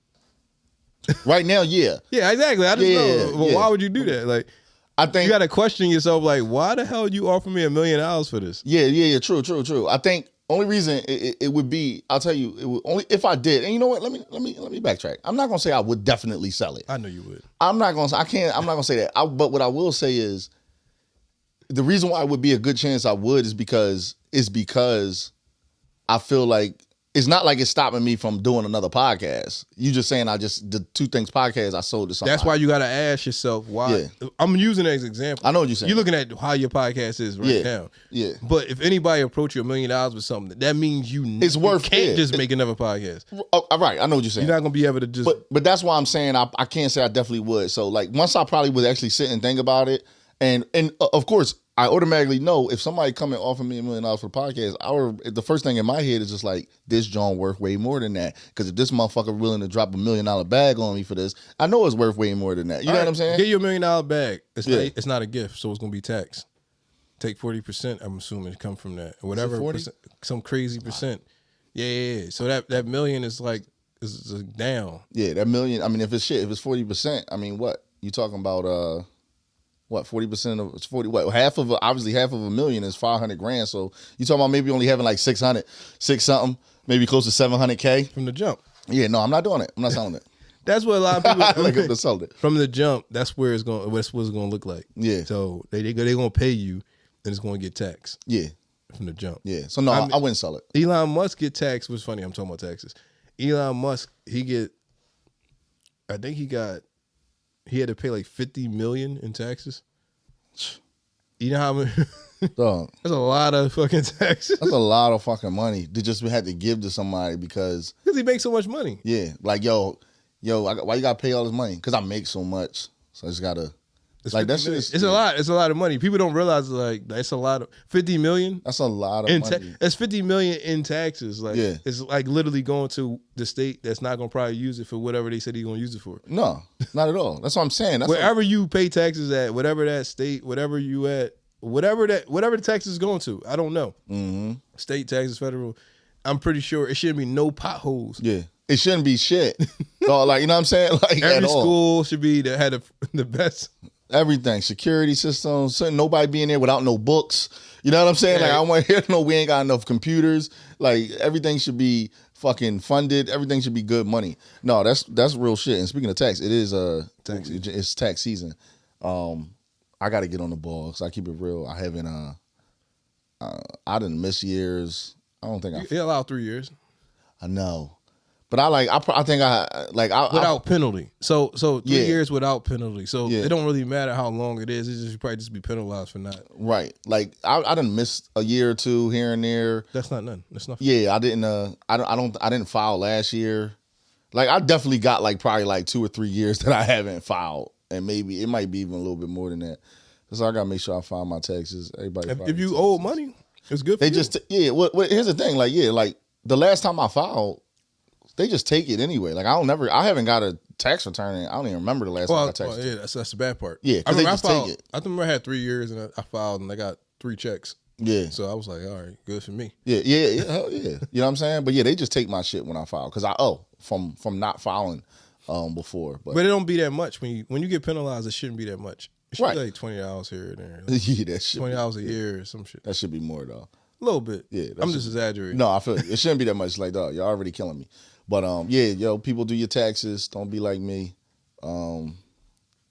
Speaker 1: Right now, yeah.
Speaker 2: Yeah, exactly. I just know. Well, why would you do that? Like, I think you got to question yourself, like, why the hell you offer me $1 million for this?
Speaker 1: Yeah. True. I think only reason it would be, I'll tell you, it would only if I did. And you know what? Let me backtrack. I'm not gonna say I would definitely sell it.
Speaker 2: I know you would.
Speaker 1: I'm not gonna say that. But what I will say is, the reason why it would be a good chance I would is because I feel like it's not like it's stopping me from doing another podcast. You just saying the Two Things Podcast I sold to somebody.
Speaker 2: That's why you got to ask yourself why. Yeah. I'm using it as an example.
Speaker 1: I know what you're saying.
Speaker 2: You're looking at how your podcast is right now.
Speaker 1: Yeah.
Speaker 2: But if anybody approach you $1 million with something, that means you can't just make another podcast.
Speaker 1: Oh, right. I know what you're saying.
Speaker 2: You're not gonna be able to just.
Speaker 1: But that's why I'm saying I can't say I definitely would. So like once I probably would actually sit and think about it, and of course I automatically know if somebody come and offer me $1 million for the podcast, the first thing in my head is just like, this John worth way more than that. Because if this motherfucker willing to drop $1 million bag on me for this, I know it's worth way more than that. You know what I'm saying?
Speaker 2: Get you $1 million bag. It's not a gift, so it's gonna be taxed. Take 40%. I'm assuming come from that, or whatever. Some crazy percent. Yeah. So that million is like is down. Yeah, that million. I mean, if it's 40%. I mean, what you talking about? What 40% of it's 40? What obviously half of $1 million is $500,000. So you talking about maybe only having like 6 something, maybe close to $700K from the jump.
Speaker 1: Yeah, no, I'm not doing it. I'm not selling it.
Speaker 2: That's what a lot of people
Speaker 1: like to sell it
Speaker 2: from the jump. That's where it's going. That's what it's going to look like.
Speaker 1: Yeah.
Speaker 2: So they're going to pay you, and it's going to get taxed.
Speaker 1: Yeah.
Speaker 2: From the jump.
Speaker 1: Yeah. So no, I wouldn't sell it.
Speaker 2: Elon Musk get taxed. What's funny? I'm talking about taxes. Elon Musk, I think he had to pay like $50 million in taxes. You know how many?
Speaker 1: Dog.
Speaker 2: That's a lot of fucking taxes.
Speaker 1: That's a lot of fucking money to just had to give to somebody because
Speaker 2: he makes so much money.
Speaker 1: Yeah, like why you gotta pay all this money? Because I make so much, so I just gotta. Like that shit is,
Speaker 2: it's a lot. It's a lot of money. People don't realize like that's a lot of $50 million.
Speaker 1: That's a lot of money.
Speaker 2: That's $50 million in taxes. Like it's like literally going to the state that's not gonna probably use it for whatever they said he's gonna use it for.
Speaker 1: No, not at all. That's what I'm saying.
Speaker 2: Wherever you pay taxes at, whatever that state, whatever you at, whatever the taxes is going to, I don't know.
Speaker 1: Mm-hmm.
Speaker 2: State taxes, federal. I'm pretty sure it shouldn't be no potholes.
Speaker 1: Yeah. It shouldn't be shit. So, like, you know what I'm saying? Like
Speaker 2: every school should be had the best.
Speaker 1: Everything, security systems, nobody being there without no books. You know what I'm saying? Like I want to hear we ain't got enough computers. Like everything should be fucking funded. Everything should be good money. No, that's real shit. And speaking of tax, it is it's tax season. I got to get on the ball because I keep it real. I haven't. I didn't miss years. I don't think
Speaker 2: you allowed 3 years.
Speaker 1: I know. But I think
Speaker 2: without penalty. So 3 years without penalty. So it don't really matter how long it is. It just probably just be penalized for not.
Speaker 1: Right. Like I didn't miss a year or two here and there.
Speaker 2: That's not none. That's nothing.
Speaker 1: Yeah, I didn't. I didn't file last year. Like I definitely got like probably like 2 or 3 years that I haven't filed, and maybe it might be even a little bit more than that. So I gotta make sure I file my taxes. Everybody.
Speaker 2: If you owe money, it's good. For
Speaker 1: you. Just here's the thing. Like the last time I filed. They just take it anyway. Like I haven't got a tax return. I don't even remember the last time I got tax.
Speaker 2: Yeah, that's the bad part.
Speaker 1: Yeah, because they just take it.
Speaker 2: I remember I had 3 years and I filed and I got 3 checks.
Speaker 1: Yeah.
Speaker 2: So I was like, all right, good for me.
Speaker 1: Yeah. Hell yeah. You know what I'm saying? But yeah, they just take my shit when I file because from not filing before. But
Speaker 2: it don't be that much when you get penalized. It shouldn't be that much. It should
Speaker 1: right.
Speaker 2: be like $20 here and there. Like
Speaker 1: yeah, that should
Speaker 2: $20 a year or some shit.
Speaker 1: That should be more though.
Speaker 2: A little bit.
Speaker 1: Yeah.
Speaker 2: I'm just exaggerating.
Speaker 1: No, I feel it shouldn't be that much. Like, dog, you're already killing me. But yeah, yo, people do your taxes. Don't be like me.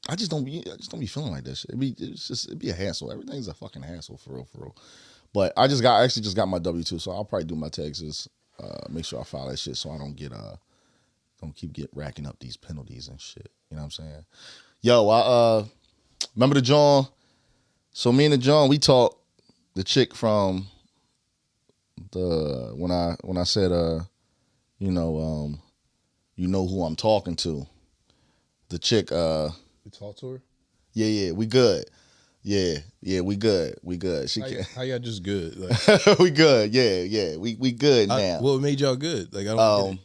Speaker 1: I just don't be feeling like that shit. It'd be a hassle. Everything's a fucking hassle for real. But I actually just got my W-2, so I'll probably do my taxes. Make sure I file that shit so I don't keep racking up these penalties and shit. You know what I'm saying? Yo, I remember the John. So me and the John, we talked. The chick from the when I said you know who I'm talking to. The chick
Speaker 2: You talk to her?
Speaker 1: Yeah, we good. Yeah, we good. She
Speaker 2: how y'all just good? Like,
Speaker 1: we good. Yeah. We good now.
Speaker 2: What made y'all good? Like I don't get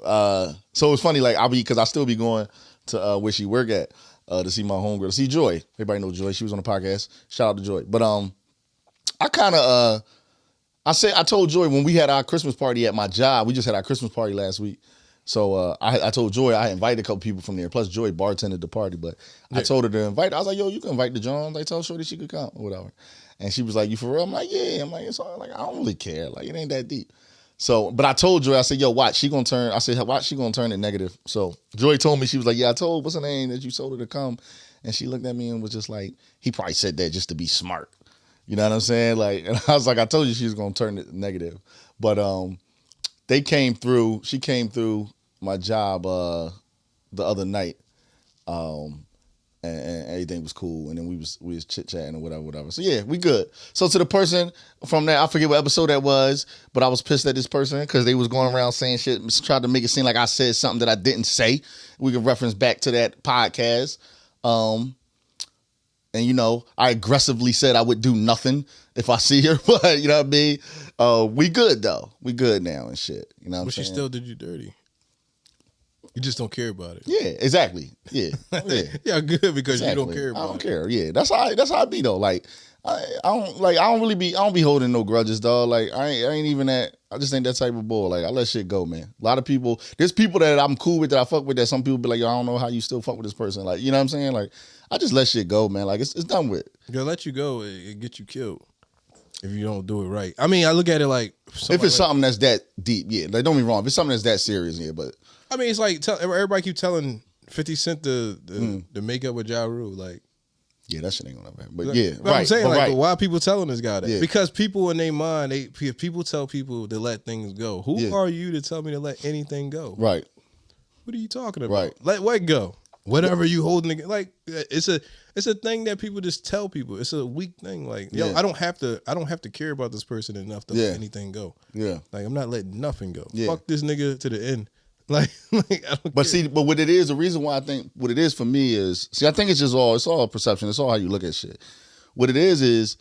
Speaker 2: it.
Speaker 1: So it's funny, like because I still be going to where she work at to see my homegirl, to see Joy. Everybody know Joy. She was on the podcast. Shout out to Joy. But I kind of I told Joy when we had our Christmas party at my job. We just had our Christmas party last week. So I told Joy I invited a couple people from there. Plus Joy bartended the party, but I told her to invite. I was like, "Yo, you can invite the Jones." I told Shorty she could come or whatever. And she was like, "You for real?" I'm like, "Yeah." I'm like, "It's all like I don't really care. Like it ain't that deep." So, but I told Joy, I said, "Yo, watch, she gonna turn." I said, "Watch, she gonna turn it negative." So Joy told me, she was like, "Yeah, I told what's her name that you told her to come," and she looked at me and was just like, "He probably said that just to be smart." You know what I'm saying? Like, and I was like, "I told you she was gonna turn it negative," but they came through. She came through my job the other night, and everything was cool, and then we was chit chatting or whatever. So yeah, we good. So to the person from that, I forget what episode that was, but I was pissed at this person because they was going around saying shit, tried to make it seem like I said something that I didn't say. We can reference back to that podcast, and you know, I aggressively said I would do nothing if I see her, but you know what I mean. We good though. We good now and shit. You know what I'm saying?
Speaker 2: But she still did you dirty. You just don't care about it.
Speaker 1: Yeah, exactly. Yeah.
Speaker 2: Yeah, good because you don't care about it.
Speaker 1: I don't care. Yeah, that's how I be though. Like I don't be holding no grudges, dog. Like I ain't even that. I just ain't that type of boy. Like I let shit go, man. A lot of people, there's people that I'm cool with that I fuck with that some people be like, yo, I don't know how you still fuck with this person. Like, you know what I'm saying? Like I just let shit go, man. Like it's done with.
Speaker 2: They'll let you go, it get you killed if you don't do it right. I mean, I look at it like
Speaker 1: if it's something that's that deep, yeah. Like don't be wrong. If it's something that's that serious, yeah, but
Speaker 2: I mean, it's like everybody keep telling 50 Cent the makeup with Ja Rule, like.
Speaker 1: Yeah, that shit ain't gonna happen. But yeah,
Speaker 2: but right. I'm saying,
Speaker 1: but
Speaker 2: like,
Speaker 1: right.
Speaker 2: but why are people telling this guy that?
Speaker 1: Yeah.
Speaker 2: Because people in their mind, people tell people to let things go. Who are you to tell me to let anything go?
Speaker 1: Right.
Speaker 2: What are you talking about?
Speaker 1: Right.
Speaker 2: Let what go? Whatever you holding, like it's a thing that people just tell people. It's a weak thing. Like, yo, I don't have to care about this person enough to let anything go.
Speaker 1: Yeah.
Speaker 2: Like I'm not letting nothing go.
Speaker 1: Yeah.
Speaker 2: Fuck this nigga to the end. Like I don't
Speaker 1: But
Speaker 2: care.
Speaker 1: see, but what it is, the reason why I think what it is for me is, see, I think it's all perception. It's all how you look at shit. What it is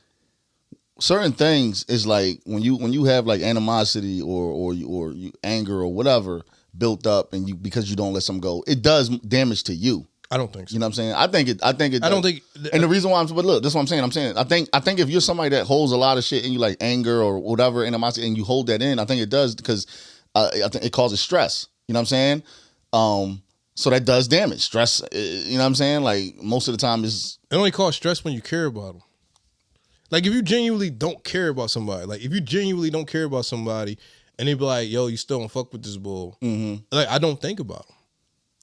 Speaker 1: certain things is like when you have like animosity or you anger or whatever built up and because you don't let some go, it does damage to you.
Speaker 2: I don't think so.
Speaker 1: You know what I'm saying? I think it.
Speaker 2: I don't think.
Speaker 1: And the reason why but look, that's what I'm saying. I think if you're somebody that holds a lot of shit in you, like anger or whatever animosity, and you hold that in, I think it does because I think it causes stress. You know what I'm saying? So that does damage. Stress, you know what I'm saying? Like most of the time is
Speaker 2: it only causes stress when you care about them. Like if you genuinely don't care about somebody, and they be like, yo, you still don't fuck with this bull. Mm-hmm. Like I don't think about him.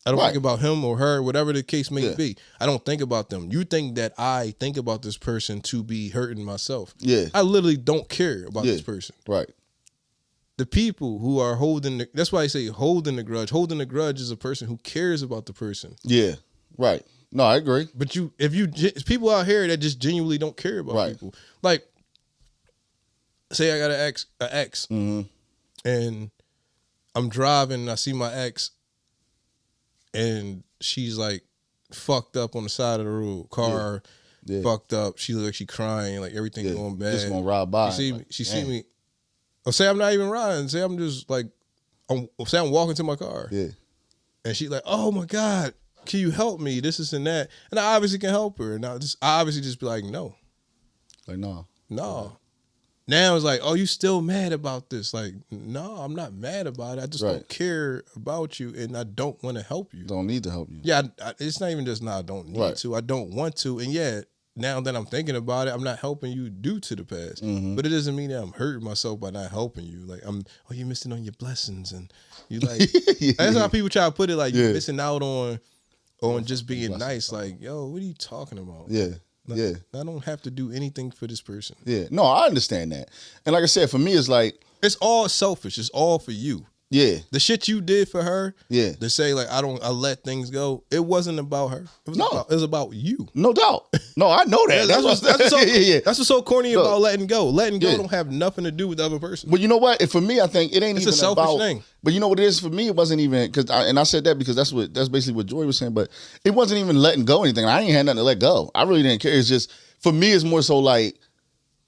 Speaker 2: I don't think about him or her, whatever the case may be. I don't think about them. You think that I think about this person to be hurting myself.
Speaker 1: Yeah.
Speaker 2: I literally don't care about this person.
Speaker 1: Right.
Speaker 2: The people who are that's why I say holding the grudge. Holding the grudge is a person who cares about the person.
Speaker 1: Yeah, right. No, I agree.
Speaker 2: But if people out here that just genuinely don't care about people. Like, say I got an ex,
Speaker 1: mm-hmm.
Speaker 2: and I'm driving and I see my ex, and she's like fucked up on the side of the road, car fucked up. She look like she crying, like everything going bad.
Speaker 1: Just gonna ride by.
Speaker 2: She see me. Or say I'm not even riding. Say I'm just like, say I'm walking to my car.
Speaker 1: Yeah.
Speaker 2: And she like, oh my God, can you help me? This and that. And I obviously can help her. And I obviously just be like, no.
Speaker 1: Like, no.
Speaker 2: No. Now it's like, oh, you still mad about this? Like, no, I'm not mad about it. I just don't care about you, and I don't want to help you.
Speaker 1: Don't need to help you.
Speaker 2: Yeah, it's not even just I don't need to. I don't want to, and yeah. Now that I'm thinking about it, I'm not helping you due to the past. But it doesn't mean that I'm hurting myself by not helping you. Like you're missing on your blessings, and you like that's how people try to put it. Like you're missing out on just being nice. Like, yo, what are you talking about?
Speaker 1: Yeah.
Speaker 2: I don't have to do anything for this person.
Speaker 1: Yeah. No, I understand that. And like I said, for me, it's like
Speaker 2: it's all selfish. It's all for you.
Speaker 1: Yeah.
Speaker 2: The shit you did for her.
Speaker 1: Yeah.
Speaker 2: To say like I let things go. It wasn't about her. It was about you.
Speaker 1: No doubt. No, I know that.
Speaker 2: That's what's so corny about letting go. Letting go don't have nothing to do with the other person.
Speaker 1: But you know what? For me, I think it ain't
Speaker 2: it's
Speaker 1: even
Speaker 2: a selfish
Speaker 1: about.
Speaker 2: Thing.
Speaker 1: But you know what it is for me? It wasn't even I said that because that's basically what Joy was saying. But it wasn't even letting go anything. I ain't had nothing to let go. I really didn't care. It's just for me. It's more so like.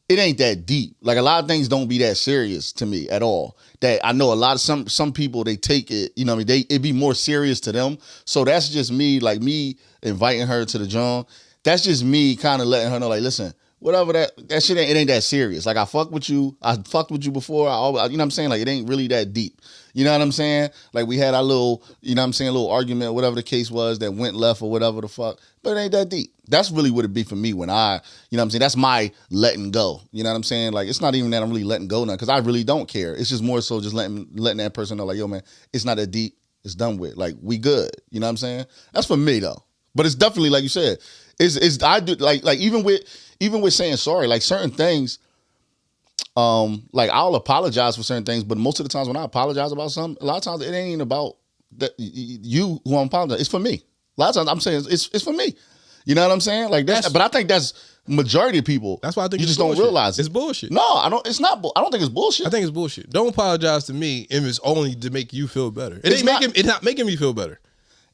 Speaker 1: It ain't that deep. Like a lot of things don't be that serious to me at all. That I know a lot of some people they take it, you know what I mean, it be more serious to them. So that's just me, like me inviting her to the John. That's just me kind of letting her know, like, listen, whatever that shit ain't that serious. Like I fucked with you before. You know what I'm saying? Like it ain't really that deep. You know what I'm saying? Like we had our little, you know what I'm saying, little argument, whatever the case was that went left or whatever the fuck. But it ain't that deep. That's really what it be for me when I, you know what I'm saying? That's my letting go. You know what I'm saying? Like it's not even that I'm really letting go now because I really don't care. It's just more so just letting that person know like, yo, man, it's not that deep. It's done with. Like we good. You know what I'm saying? That's for me though. But it's definitely like you said. I do like even with saying sorry, like certain things. Like I'll apologize for certain things, but most of the times when I apologize about something, a lot of times it ain't about that you who I'm apologizing. It's for me. A lot of times I'm saying it's for me. You know what I'm saying? Like that. But I think that's majority of people.
Speaker 2: That's why I think
Speaker 1: you just don't realize it.
Speaker 2: It's bullshit.
Speaker 1: No, I don't. It's not. I don't think it's bullshit.
Speaker 2: I think it's bullshit. Don't apologize to me if it's only to make you feel better. It's not making me feel better.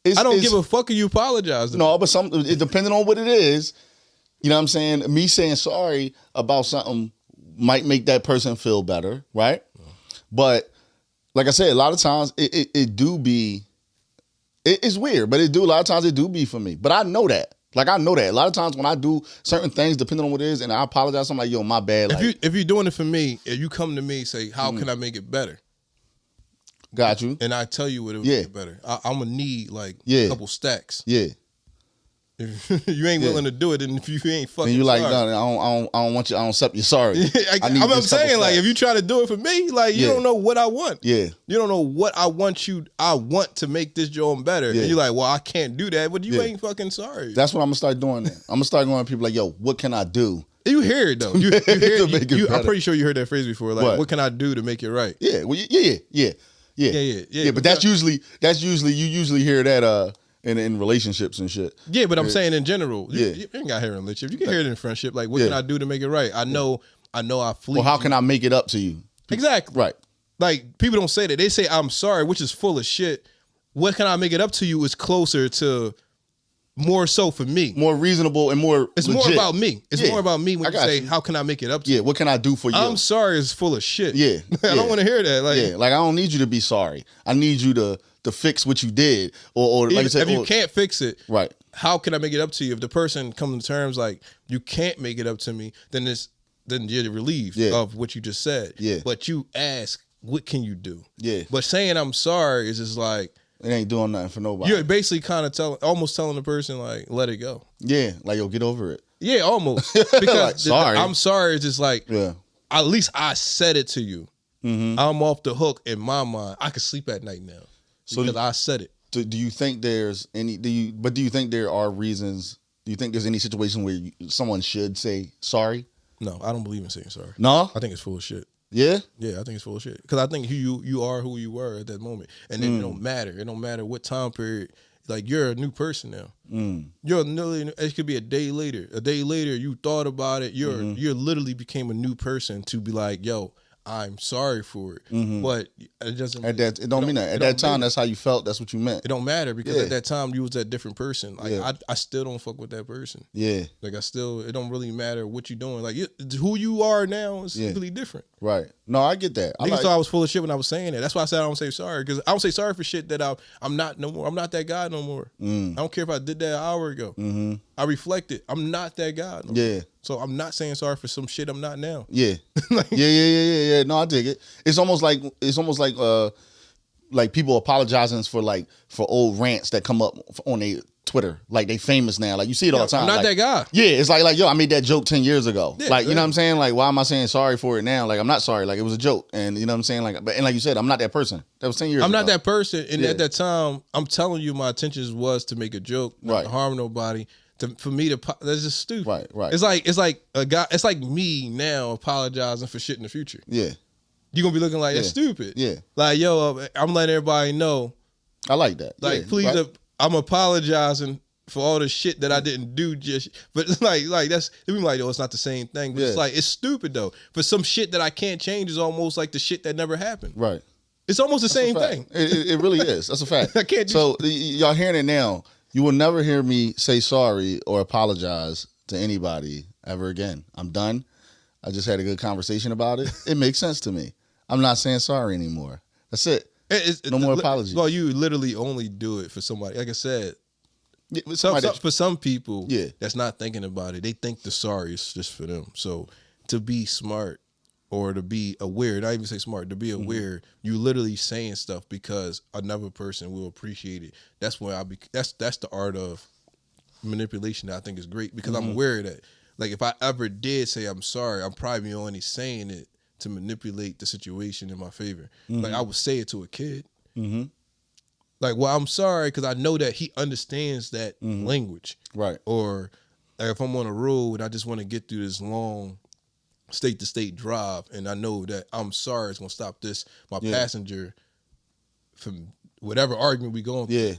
Speaker 2: I don't give a fuck if you apologize to me.
Speaker 1: No, but it depending on what it is. You know what I'm saying? Me saying sorry about something might make that person feel better, right? But like I said, a lot of times it do be. It's weird, but a lot of times it do be for me. But I know that. Like I know that. A lot of times when I do certain things, depending on what it is, and I apologize, I'm like, yo, my bad.
Speaker 2: If you're doing it for me, if you come to me say, how can I make it better?
Speaker 1: Got you.
Speaker 2: And I tell you what it would make it better. I'm gonna need a couple stacks.
Speaker 1: Yeah.
Speaker 2: If you ain't willing to do it, and if you ain't fucking,
Speaker 1: and you like,
Speaker 2: sorry.
Speaker 1: No, I don't want you. I don't accept you. Sorry.
Speaker 2: I'm saying, like, if you try to do it for me, like, you don't know what I want.
Speaker 1: Yeah.
Speaker 2: You don't know what I want to make this job better. Yeah. And you're like, well, I can't do that, but you ain't fucking sorry.
Speaker 1: That's what I'm gonna start doing. Now. I'm gonna start going to people like, yo, what can I do?
Speaker 2: You hear it though. You hear it. I'm pretty sure you heard that phrase before. Like, what can I do to make it right?
Speaker 1: Yeah. Well, yeah. But that's usually you usually hear that in relationships and shit.
Speaker 2: Yeah, but I'm saying in general, you ain't got to hear it in relationship. You can hear it in friendship. Like, what can I do to make it right? I know I fleet.
Speaker 1: Well, how can I make it up to you?
Speaker 2: Exactly.
Speaker 1: Right.
Speaker 2: Like, people don't say that. They say, I'm sorry, which is full of shit. What can I make it up to you is closer to more so for me. More reasonable and more It's legit. More about me. It's more about me when you say, how can I make it up to you?
Speaker 1: Yeah, what can I do for you?
Speaker 2: I'm sorry is full of shit.
Speaker 1: Yeah.
Speaker 2: I don't want to hear that.
Speaker 1: Like I don't need you to be sorry. I need you to fix what you did. Or like I said,
Speaker 2: if you can't fix it,
Speaker 1: right?
Speaker 2: How can I make it up to you? If the person comes to terms like you can't make it up to me, then you're relieved of what you just said.
Speaker 1: Yeah.
Speaker 2: But you ask, what can you do?
Speaker 1: Yeah.
Speaker 2: But saying I'm sorry is just like
Speaker 1: it ain't doing nothing for nobody.
Speaker 2: You're basically kind of almost telling the person like, let it go.
Speaker 1: Yeah, like yo, get over it.
Speaker 2: Yeah, almost. Because
Speaker 1: like, sorry.
Speaker 2: I'm sorry is just like at least I said it to you. Mm-hmm. I'm off the hook in my mind. I can sleep at night now. Because I said it.
Speaker 1: Do you think there's any? Do you think there are reasons? Do you think there's any situation where someone should say sorry?
Speaker 2: No, I don't believe in saying sorry.
Speaker 1: No,
Speaker 2: I think it's full of shit.
Speaker 1: Yeah,
Speaker 2: I think it's full of shit. Because I think you are who you were at that moment, and then it don't matter. It don't matter what time period. Like you're a new person now. You're literally. It could be a day later. A day later, you thought about it. You're literally became a new person to be like, yo, I'm sorry for it, but it doesn't.
Speaker 1: It don't mean that. At that time, that's how you felt. That's what you meant.
Speaker 2: It don't matter because at that time you was that different person. Like I still don't fuck with that person.
Speaker 1: Yeah.
Speaker 2: Like it don't really matter what you're doing. Like who you are now is really different.
Speaker 1: Right. No, I get that.
Speaker 2: Niggas thought I was full of shit when I was saying that. That's why I said I don't say sorry because I don't say sorry for shit that I'm not no more. I'm not that guy no more. I don't care if I did that an hour ago. I reflected. I'm not that guy no more.
Speaker 1: Yeah.
Speaker 2: So I'm not saying sorry for some shit I'm not now.
Speaker 1: Yeah. Yeah. No, I dig it. It's almost like people apologizing for old rants that come up on their Twitter. Like they famous now. Like you see it all the time.
Speaker 2: I'm not that guy.
Speaker 1: Yeah, it's like, yo, I made that joke 10 years ago.
Speaker 2: Yeah,
Speaker 1: like, you know what I'm saying? Like, why am I saying sorry for it now? Like, I'm not sorry. Like, it was a joke. And you know what I'm saying? Like, and like you said, I'm not that person. That was 10 years ago.
Speaker 2: I'm not that person. And at that time, I'm telling you, my intentions was to make a joke, not to harm nobody. For me to, that's just stupid.
Speaker 1: Right.
Speaker 2: It's like a guy. It's like me now apologizing for shit in the future.
Speaker 1: Yeah.
Speaker 2: You're gonna be looking like that's stupid.
Speaker 1: Yeah.
Speaker 2: Like, yo, I'm letting everybody know.
Speaker 1: I like that.
Speaker 2: Like, please, I'm apologizing for all the shit that I didn't do. But it's like that's. It be like, oh, it's not the same thing. But it's like, it's stupid though. For some shit that I can't change is almost like the shit that never happened.
Speaker 1: Right.
Speaker 2: It's almost the same thing.
Speaker 1: It really is. That's a fact.
Speaker 2: I can't.
Speaker 1: So y'all hearing it now. You will never hear me say sorry or apologize to anybody ever again. I'm done. I just had a good conversation about it. It makes sense to me. I'm not saying sorry anymore. That's it. No more apologies.
Speaker 2: Well, you literally only do it for somebody. Like I said, for some people, that's not thinking about it. They think the sorry is just for them. So to be smart or to be aware, not even say smart, to be aware, you literally saying stuff because another person will appreciate it. That's where that's the art of manipulation that I think is great, because I'm aware of that. Like, if I ever did say I'm sorry, I'm probably only saying it to manipulate the situation in my favor. Like, I would say it to a kid. Like, well, I'm sorry because I know that he understands that language.
Speaker 1: Right.
Speaker 2: Or like, if I'm on a road and I just want to get through this long state-to-state drive, and I know that I'm sorry it's going to stop my passenger from whatever argument we going through.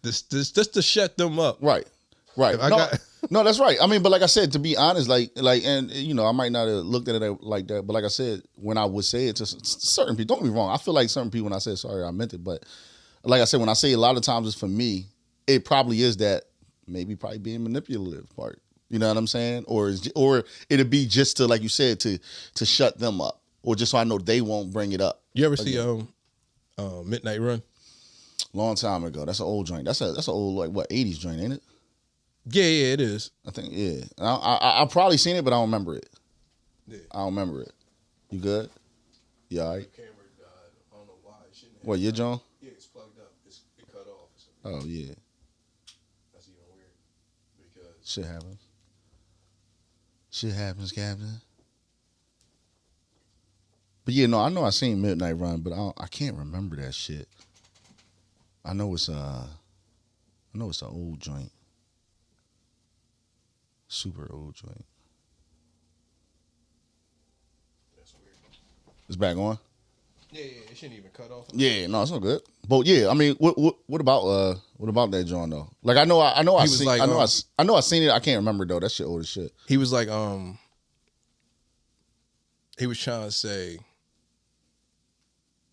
Speaker 2: Just to shut them up.
Speaker 1: Right. No, that's right. I mean, but like I said, to be honest, like, and you know, I might not have looked at it like that, but like I said, when I would say it to certain people, don't get me wrong, I feel like certain people, when I said sorry, I meant it, but like I said, when I say a lot of times it's for me, it probably is that probably being manipulative part. You know what I'm saying? Or it'd be just to, like you said, to shut them up, or just so I know they won't bring it up.
Speaker 2: You ever see Midnight Run?
Speaker 1: Long time ago. That's an old joint. That's an old, like, what, 80s joint, ain't it?
Speaker 2: Yeah, it is.
Speaker 1: I think, yeah. I've probably seen it, but I don't remember it.
Speaker 2: Yeah.
Speaker 1: I don't remember it. You good? You all right?
Speaker 2: The camera died. I don't know why.
Speaker 1: What, your John?
Speaker 2: Yeah, it's plugged up. It cut off.
Speaker 1: Oh, yeah.
Speaker 2: That's even weird. Because
Speaker 1: shit happens. Shit happens, Captain. But yeah, no, I know I seen Midnight Run, but I can't remember that shit. I know it's an old joint. Super old joint.
Speaker 2: That's weird.
Speaker 1: It's back on?
Speaker 2: Yeah, it shouldn't even cut off.
Speaker 1: Yeah, no, it's all good. But yeah, I mean, what about that joint though? Like, I know I seen it. I can't remember though. That shit old as shit.
Speaker 2: He was like, he was trying to say,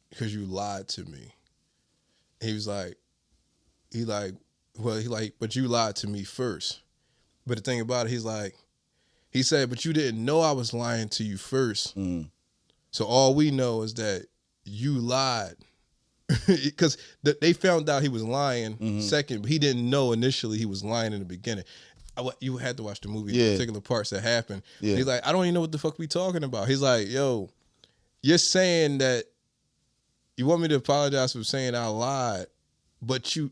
Speaker 2: because you lied to me. He was like, but you lied to me first. But the thing about it, he said, but you didn't know I was lying to you first. So all we know is that you lied. Because they found out he was lying second, but he didn't know initially he was lying in the beginning. You had to watch the movie, the particular parts that happened. Yeah. He's like, I don't even know what the fuck we talking about. He's like, yo, you're saying that you want me to apologize for saying I lied, but you're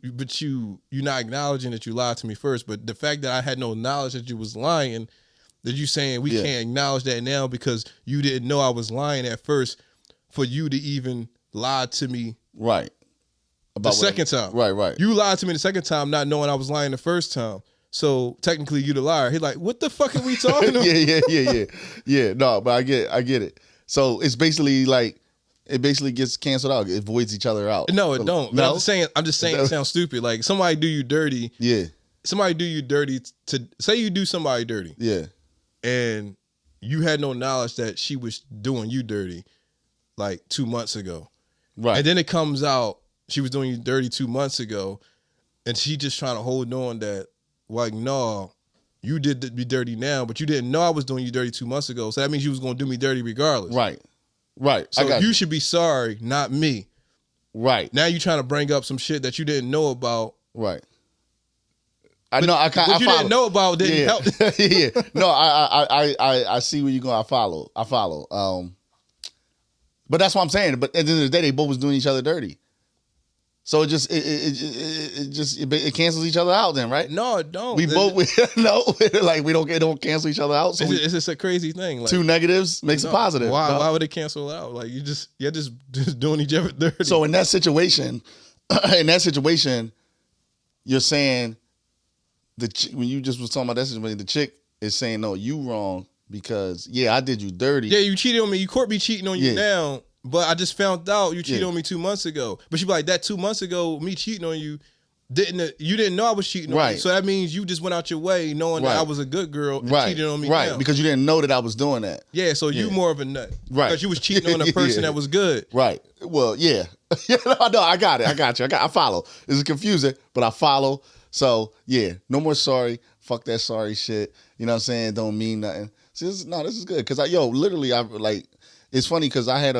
Speaker 2: not acknowledging that you lied to me first. But the fact that I had no knowledge that you was lying, that you saying we can't acknowledge that now because you didn't know I was lying at first, for you to even lie to me.
Speaker 1: Right.
Speaker 2: About the second time.
Speaker 1: Right.
Speaker 2: You lied to me the second time, not knowing I was lying the first time. So technically you the liar. He's like, what the fuck are we talking about?
Speaker 1: Yeah. No, but I get it. So it's basically like, it basically gets canceled out. It voids each other out.
Speaker 2: No, it don't. No? I'm just saying it sounds stupid. Like, somebody do you dirty.
Speaker 1: Yeah.
Speaker 2: Somebody do you dirty to say you do somebody dirty.
Speaker 1: Yeah.
Speaker 2: And you had no knowledge that she was doing you dirty like 2 months ago. Right. And then it comes out she was doing you dirty 2 months ago, and she just trying to hold on that, like, no, you did me dirty now, but you didn't know I was doing you dirty 2 months ago. So that means you was going to do me dirty regardless.
Speaker 1: Right.
Speaker 2: So you should be sorry, not me.
Speaker 1: Right.
Speaker 2: Now you trying to bring up some shit that you didn't know about.
Speaker 1: Right. I know. I
Speaker 2: what you didn't know about didn't help.
Speaker 1: Yeah. No, I see where you're going. I follow. But that's what I'm saying. But at the end of the day, they both was doing each other dirty. So it cancels each other out then, right?
Speaker 2: No, it don't.
Speaker 1: We don't cancel each other out. So
Speaker 2: it's just a crazy thing. Like,
Speaker 1: two negatives makes a positive.
Speaker 2: Why would it cancel out? Like you're just doing each other dirty.
Speaker 1: So in that situation, you're saying when you just was talking about that situation, the chick is saying, no, you wrong because I did you dirty.
Speaker 2: Yeah, you cheated on me. You caught me cheating on you now. But I just found out you cheated on me 2 months ago. But she be like, that 2 months ago, me cheating on you, you didn't know I was cheating on you. So that means you just went out your way knowing that I was a good girl and cheated on me now.
Speaker 1: Because you didn't know that I was doing that.
Speaker 2: Yeah, so you more of a nut.
Speaker 1: Right.
Speaker 2: Because you was cheating on a person that was good.
Speaker 1: Right. Well, yeah. No, I got it. I got you. I follow. This is confusing, but I follow. So, yeah, no more sorry. Fuck that sorry shit. You know what I'm saying? Don't mean nothing. See, this is good. Because, literally, it's funny because I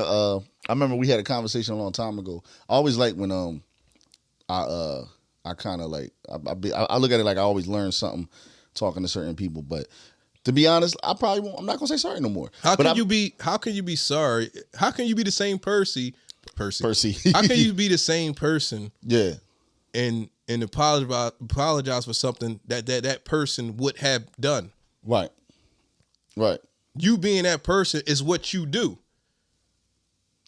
Speaker 1: remember we had a conversation a long time ago. I always like when I kind of like I look at it like I always learn something talking to certain people. But to be honest, I'm not gonna say sorry no more.
Speaker 2: How can you be sorry? How can you be the same Percy? How can you be the same person?
Speaker 1: Yeah.
Speaker 2: And apologize for something that person would have done.
Speaker 1: Right. Right.
Speaker 2: You being that person is what you do.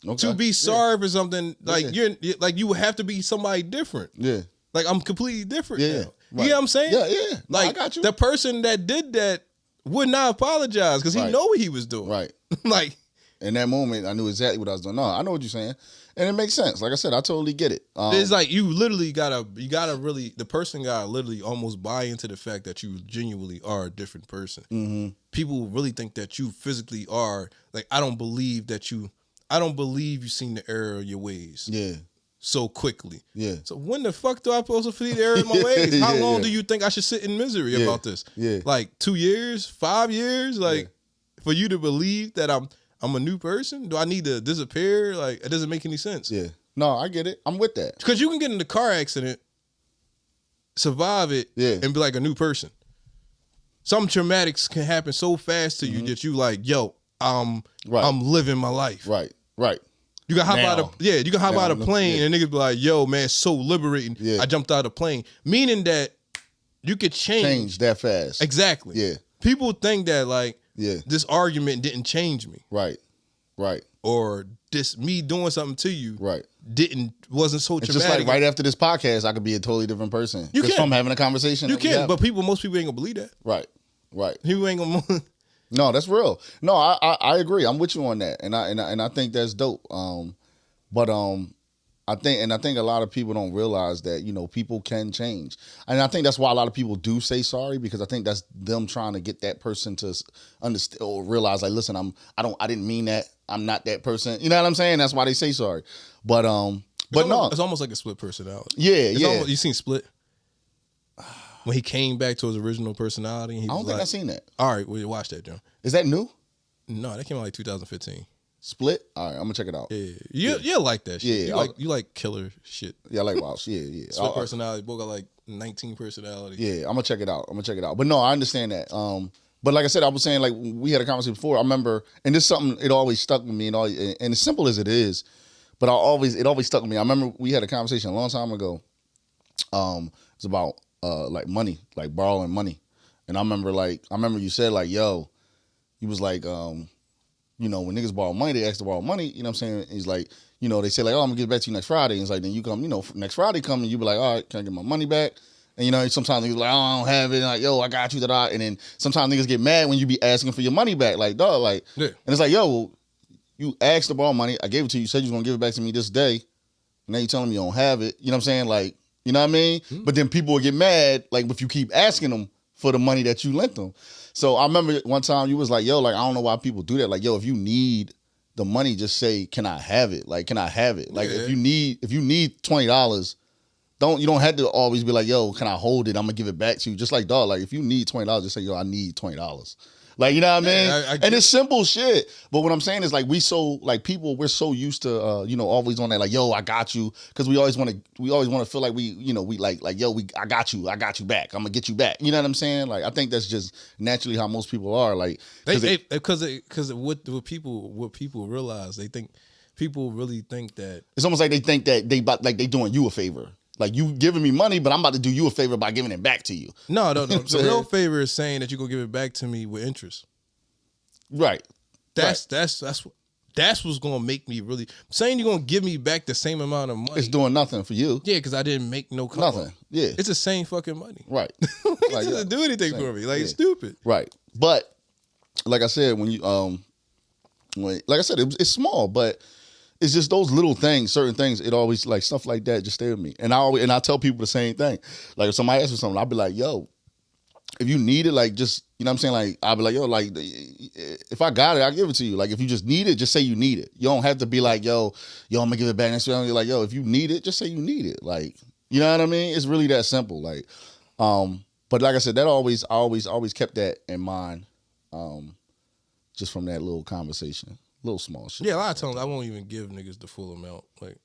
Speaker 2: Okay. To be sorry for something, like you're like you would have to be somebody different.
Speaker 1: Yeah.
Speaker 2: Like I'm completely different now.
Speaker 1: Right.
Speaker 2: You know what I'm saying?
Speaker 1: Yeah. No,
Speaker 2: like
Speaker 1: I got you.
Speaker 2: The person that did that would not apologize because he know what he was doing.
Speaker 1: Right.
Speaker 2: Like
Speaker 1: in that moment, I knew exactly what I was doing. No, I know what you're saying. And it makes sense. Like I said, I totally get it.
Speaker 2: It's like you literally the person gotta literally almost buy into the fact that you genuinely are a different person.
Speaker 1: Mm-hmm. People
Speaker 2: really think that you physically are, like, I don't believe you've seen the error of your ways.
Speaker 1: Yeah.
Speaker 2: So quickly.
Speaker 1: Yeah.
Speaker 2: So when the fuck do I supposed to see the error of my ways? How long do you think I should sit in misery about this?
Speaker 1: Yeah.
Speaker 2: Like 2 years, 5 years? Like for you to believe that I'm a new person? Do I need to disappear? Like, it doesn't make any sense.
Speaker 1: Yeah. No, I get it. I'm with that.
Speaker 2: Because you can get in a car accident, survive it, and be like a new person. Some traumatics can happen so fast to you that you like, yo, I'm living my life.
Speaker 1: Right.
Speaker 2: You can hop out of a plane and niggas be like, yo, man, it's so liberating. Yeah. I jumped out of the plane. Meaning that you could change
Speaker 1: that fast.
Speaker 2: Exactly.
Speaker 1: Yeah.
Speaker 2: People think that like this argument didn't change me.
Speaker 1: Right.
Speaker 2: Or this me doing something to you wasn't so traumatic.
Speaker 1: It's just like right after this podcast, I could be a totally different person.
Speaker 2: You can.
Speaker 1: From having a conversation.
Speaker 2: You can, but most people ain't gonna believe that.
Speaker 1: Right.
Speaker 2: People ain't gonna.
Speaker 1: No, that's real. No, I agree. I'm with you on that, and I think that's dope. I think a lot of people don't realize that, people can change. And I think that's why a lot of people do say sorry, because I think that's them trying to get that person to understand or realize, like, listen, I didn't mean that. I'm not that person. You know what I'm saying? That's why they say sorry. But
Speaker 2: it's almost like a split personality.
Speaker 1: Yeah.
Speaker 2: You seen Split? When he came back to his original personality.
Speaker 1: I don't think I've seen that.
Speaker 2: All right, well, watch that, John.
Speaker 1: Is that new?
Speaker 2: No, that came out like 2015.
Speaker 1: Split? All right, I'm gonna check it out.
Speaker 2: Yeah. You like that shit. Yeah, you like killer shit.
Speaker 1: Yeah, I like wild shit. Yeah.
Speaker 2: Split personality. Both got like 19 personalities.
Speaker 1: Yeah, I'm gonna check it out. But no, I understand that. But like I said, I was saying, like, we had a conversation before. I remember, and this is something, it always stuck with me, and as simple as it is, but it always stuck with me. I remember we had a conversation a long time ago. It's about like money, like borrowing money. And I remember you said, like, yo, you was like, when niggas borrow money, they ask to borrow money, you know what I'm saying? He's like, they say, like, oh, I'm gonna get back to you next Friday. And it's like, then you come, next Friday come and you be like, all right, can I get my money back? And sometimes niggas like, oh, I don't have it. And like, yo, I got you, that. And then sometimes niggas get mad when you be asking for your money back. Like, dog, like, and it's like, yo, you asked to borrow money. I gave it to you. You said you was gonna give it back to me this day. Now you telling me you don't have it. You know what I'm saying? Like, you know what I mean? Mm-hmm. But then people will get mad, like, if you keep asking them for the money that you lent them. So I remember one time you was like, yo, like, I don't know why people do that. Like, yo, if you need the money, just say, can I have it? Like, can I have it? Like, if you need $20, you don't have to always be like, yo, can I hold it? I'm gonna give it back to you. Just like, dog, like, if you need $20, just say, yo, I need $20. Like, you know what I mean?
Speaker 2: And
Speaker 1: it's simple shit. But what I'm saying is like we're so used to always on that like, yo, I got you, because we always want to feel like we I got you back. I'm gonna get you back. You know what I'm saying? Like I think that's just naturally how most people are. Like
Speaker 2: because what people realize, people really think that
Speaker 1: it's almost like they think that they doing you a favor. Like you giving me money, but I'm about to do you a favor by giving it back to you.
Speaker 2: No. The real favor is saying that you're gonna give it back to me with interest.
Speaker 1: Right.
Speaker 2: That's what's gonna make me really saying you're gonna give me back the same amount of money.
Speaker 1: It's doing nothing for you.
Speaker 2: Yeah, because I didn't make no come
Speaker 1: nothing.
Speaker 2: Up.
Speaker 1: Yeah,
Speaker 2: it's the same fucking money.
Speaker 1: Right.
Speaker 2: It doesn't do anything for me. Like it's stupid.
Speaker 1: Right. But like I said, when you it's small, but it's just those little things, certain things. It always like stuff like that just stay with me. And I tell people the same thing. Like if somebody asks for something, I'll be like, yo, if you need it, like just, you know what I'm saying? Like I'll be like, yo, like if I got it, I'll give it to you. Like if you just need it, just say you need it. You don't have to be like, yo, I'm gonna give it back next week. You're like, yo, if you need it, just say you need it. Like, you know what I mean? It's really that simple. Like, but like I said, I always kept that in mind, just from that little conversation. Little small shit.
Speaker 2: Yeah, a lot of times I won't even give niggas the full amount. Like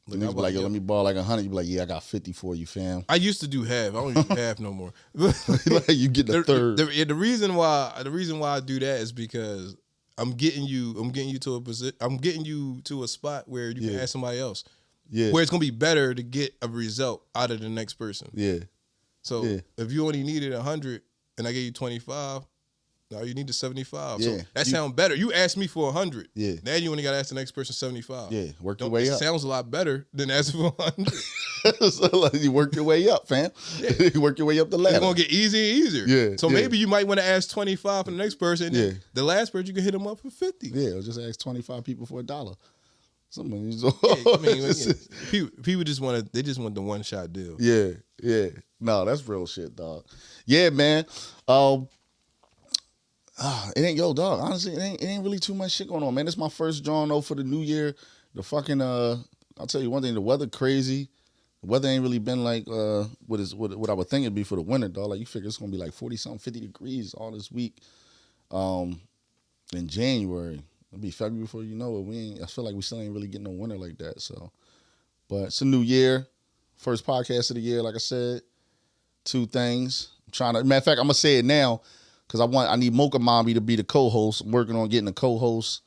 Speaker 1: niggas be like, yo, let me borrow like 100. You be like, yeah, I got 50 for you, fam.
Speaker 2: I used to do half. I don't do half no more.
Speaker 1: Like you get the third.
Speaker 2: The reason why I do that is because I'm getting you to a position. I'm getting you to a spot where you can ask somebody else.
Speaker 1: Yeah.
Speaker 2: Where it's gonna be better to get a result out of the next person.
Speaker 1: Yeah.
Speaker 2: So if you only needed 100 and I gave you 25. No, you need the 75. Yeah. So that sounds better. You asked me for 100.
Speaker 1: Yeah.
Speaker 2: Now you only got to ask the next person 75.
Speaker 1: Yeah. Work your way up.
Speaker 2: Sounds a lot better than asking for 100.
Speaker 1: So like, you work your way up, fam. Yeah. You work your way up the ladder.
Speaker 2: It's going to get easier and easier.
Speaker 1: Yeah.
Speaker 2: So maybe you might want to ask 25 for the next person.
Speaker 1: Yeah.
Speaker 2: The last person, you can hit them up for 50.
Speaker 1: Yeah. Or just ask 25 people for $1.
Speaker 2: People just want the one shot deal.
Speaker 1: Yeah. Yeah. No, that's real shit, dog. Yeah, man. It ain't dog. Honestly, it ain't really too much shit going on, man. It's my first John though for the new year. The fucking I'll tell you one thing, the weather crazy. The weather ain't really been like what I would think it'd be for the winter, dog. Like you figure it's gonna be like 40-something, 50 degrees all this week. In January. It'll be February before you know it. I feel like we still ain't really getting no winter like that. So but it's a new year. First podcast of the year, like I said. 2 things. Matter of fact, I'm gonna say it now. Because I need Mocha Mommy to be the co-host. I'm working on getting a co-host.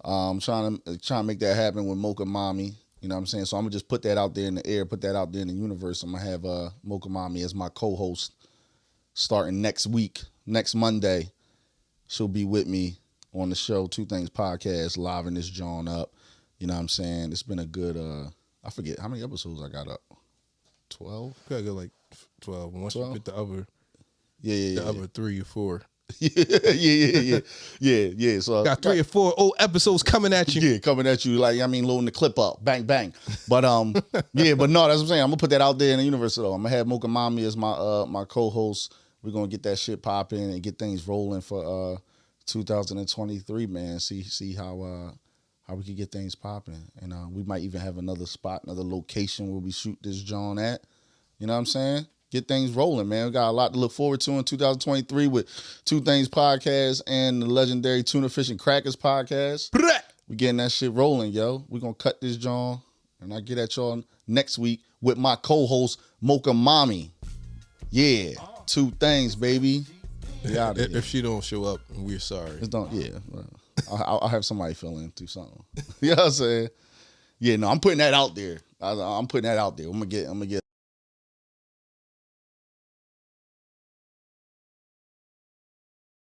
Speaker 1: I'm trying to make that happen with Mocha Mommy. You know what I'm saying? So I'm going to just put that out there in the air, put that out there in the universe. I'm going to have Mocha Mommy as my co-host starting next week, next Monday. She'll be with me on the show, 2 Things Podcast, livening this John up. You know what I'm saying? It's been a good, I forget, how many episodes I got up? 12?
Speaker 2: I got like 12. Once 12? You put the other...
Speaker 1: The
Speaker 2: other 3 or 4.
Speaker 1: Yeah. So
Speaker 2: got 3 or 4 old episodes coming at you.
Speaker 1: Yeah, coming at you. Like, I mean, loading the clip up. Bang, bang. But, yeah, but no, that's what I'm saying. I'm going to put that out there in the universe, though. I'm going to have Mocha Mommy as my co-host. We're going to get that shit popping and get things rolling for 2023, man. See how we can get things popping. And we might even have another spot, another location where we shoot this John at. You know what I'm saying? Get things rolling, man. We got a lot to look forward to in 2023 with 2 Things Podcast and the legendary Tuna Fish and Crackers Podcast. We getting that shit rolling, yo. We gonna cut this John, and I get at y'all next week with my co-host Mocha Mommy. Yeah, 2 Things, baby.
Speaker 2: If she don't show up, we're sorry.
Speaker 1: I'll have somebody fill in through something. You know what I'm saying? Yeah, no, I'm putting that out there. I'm putting that out there. I'm gonna get.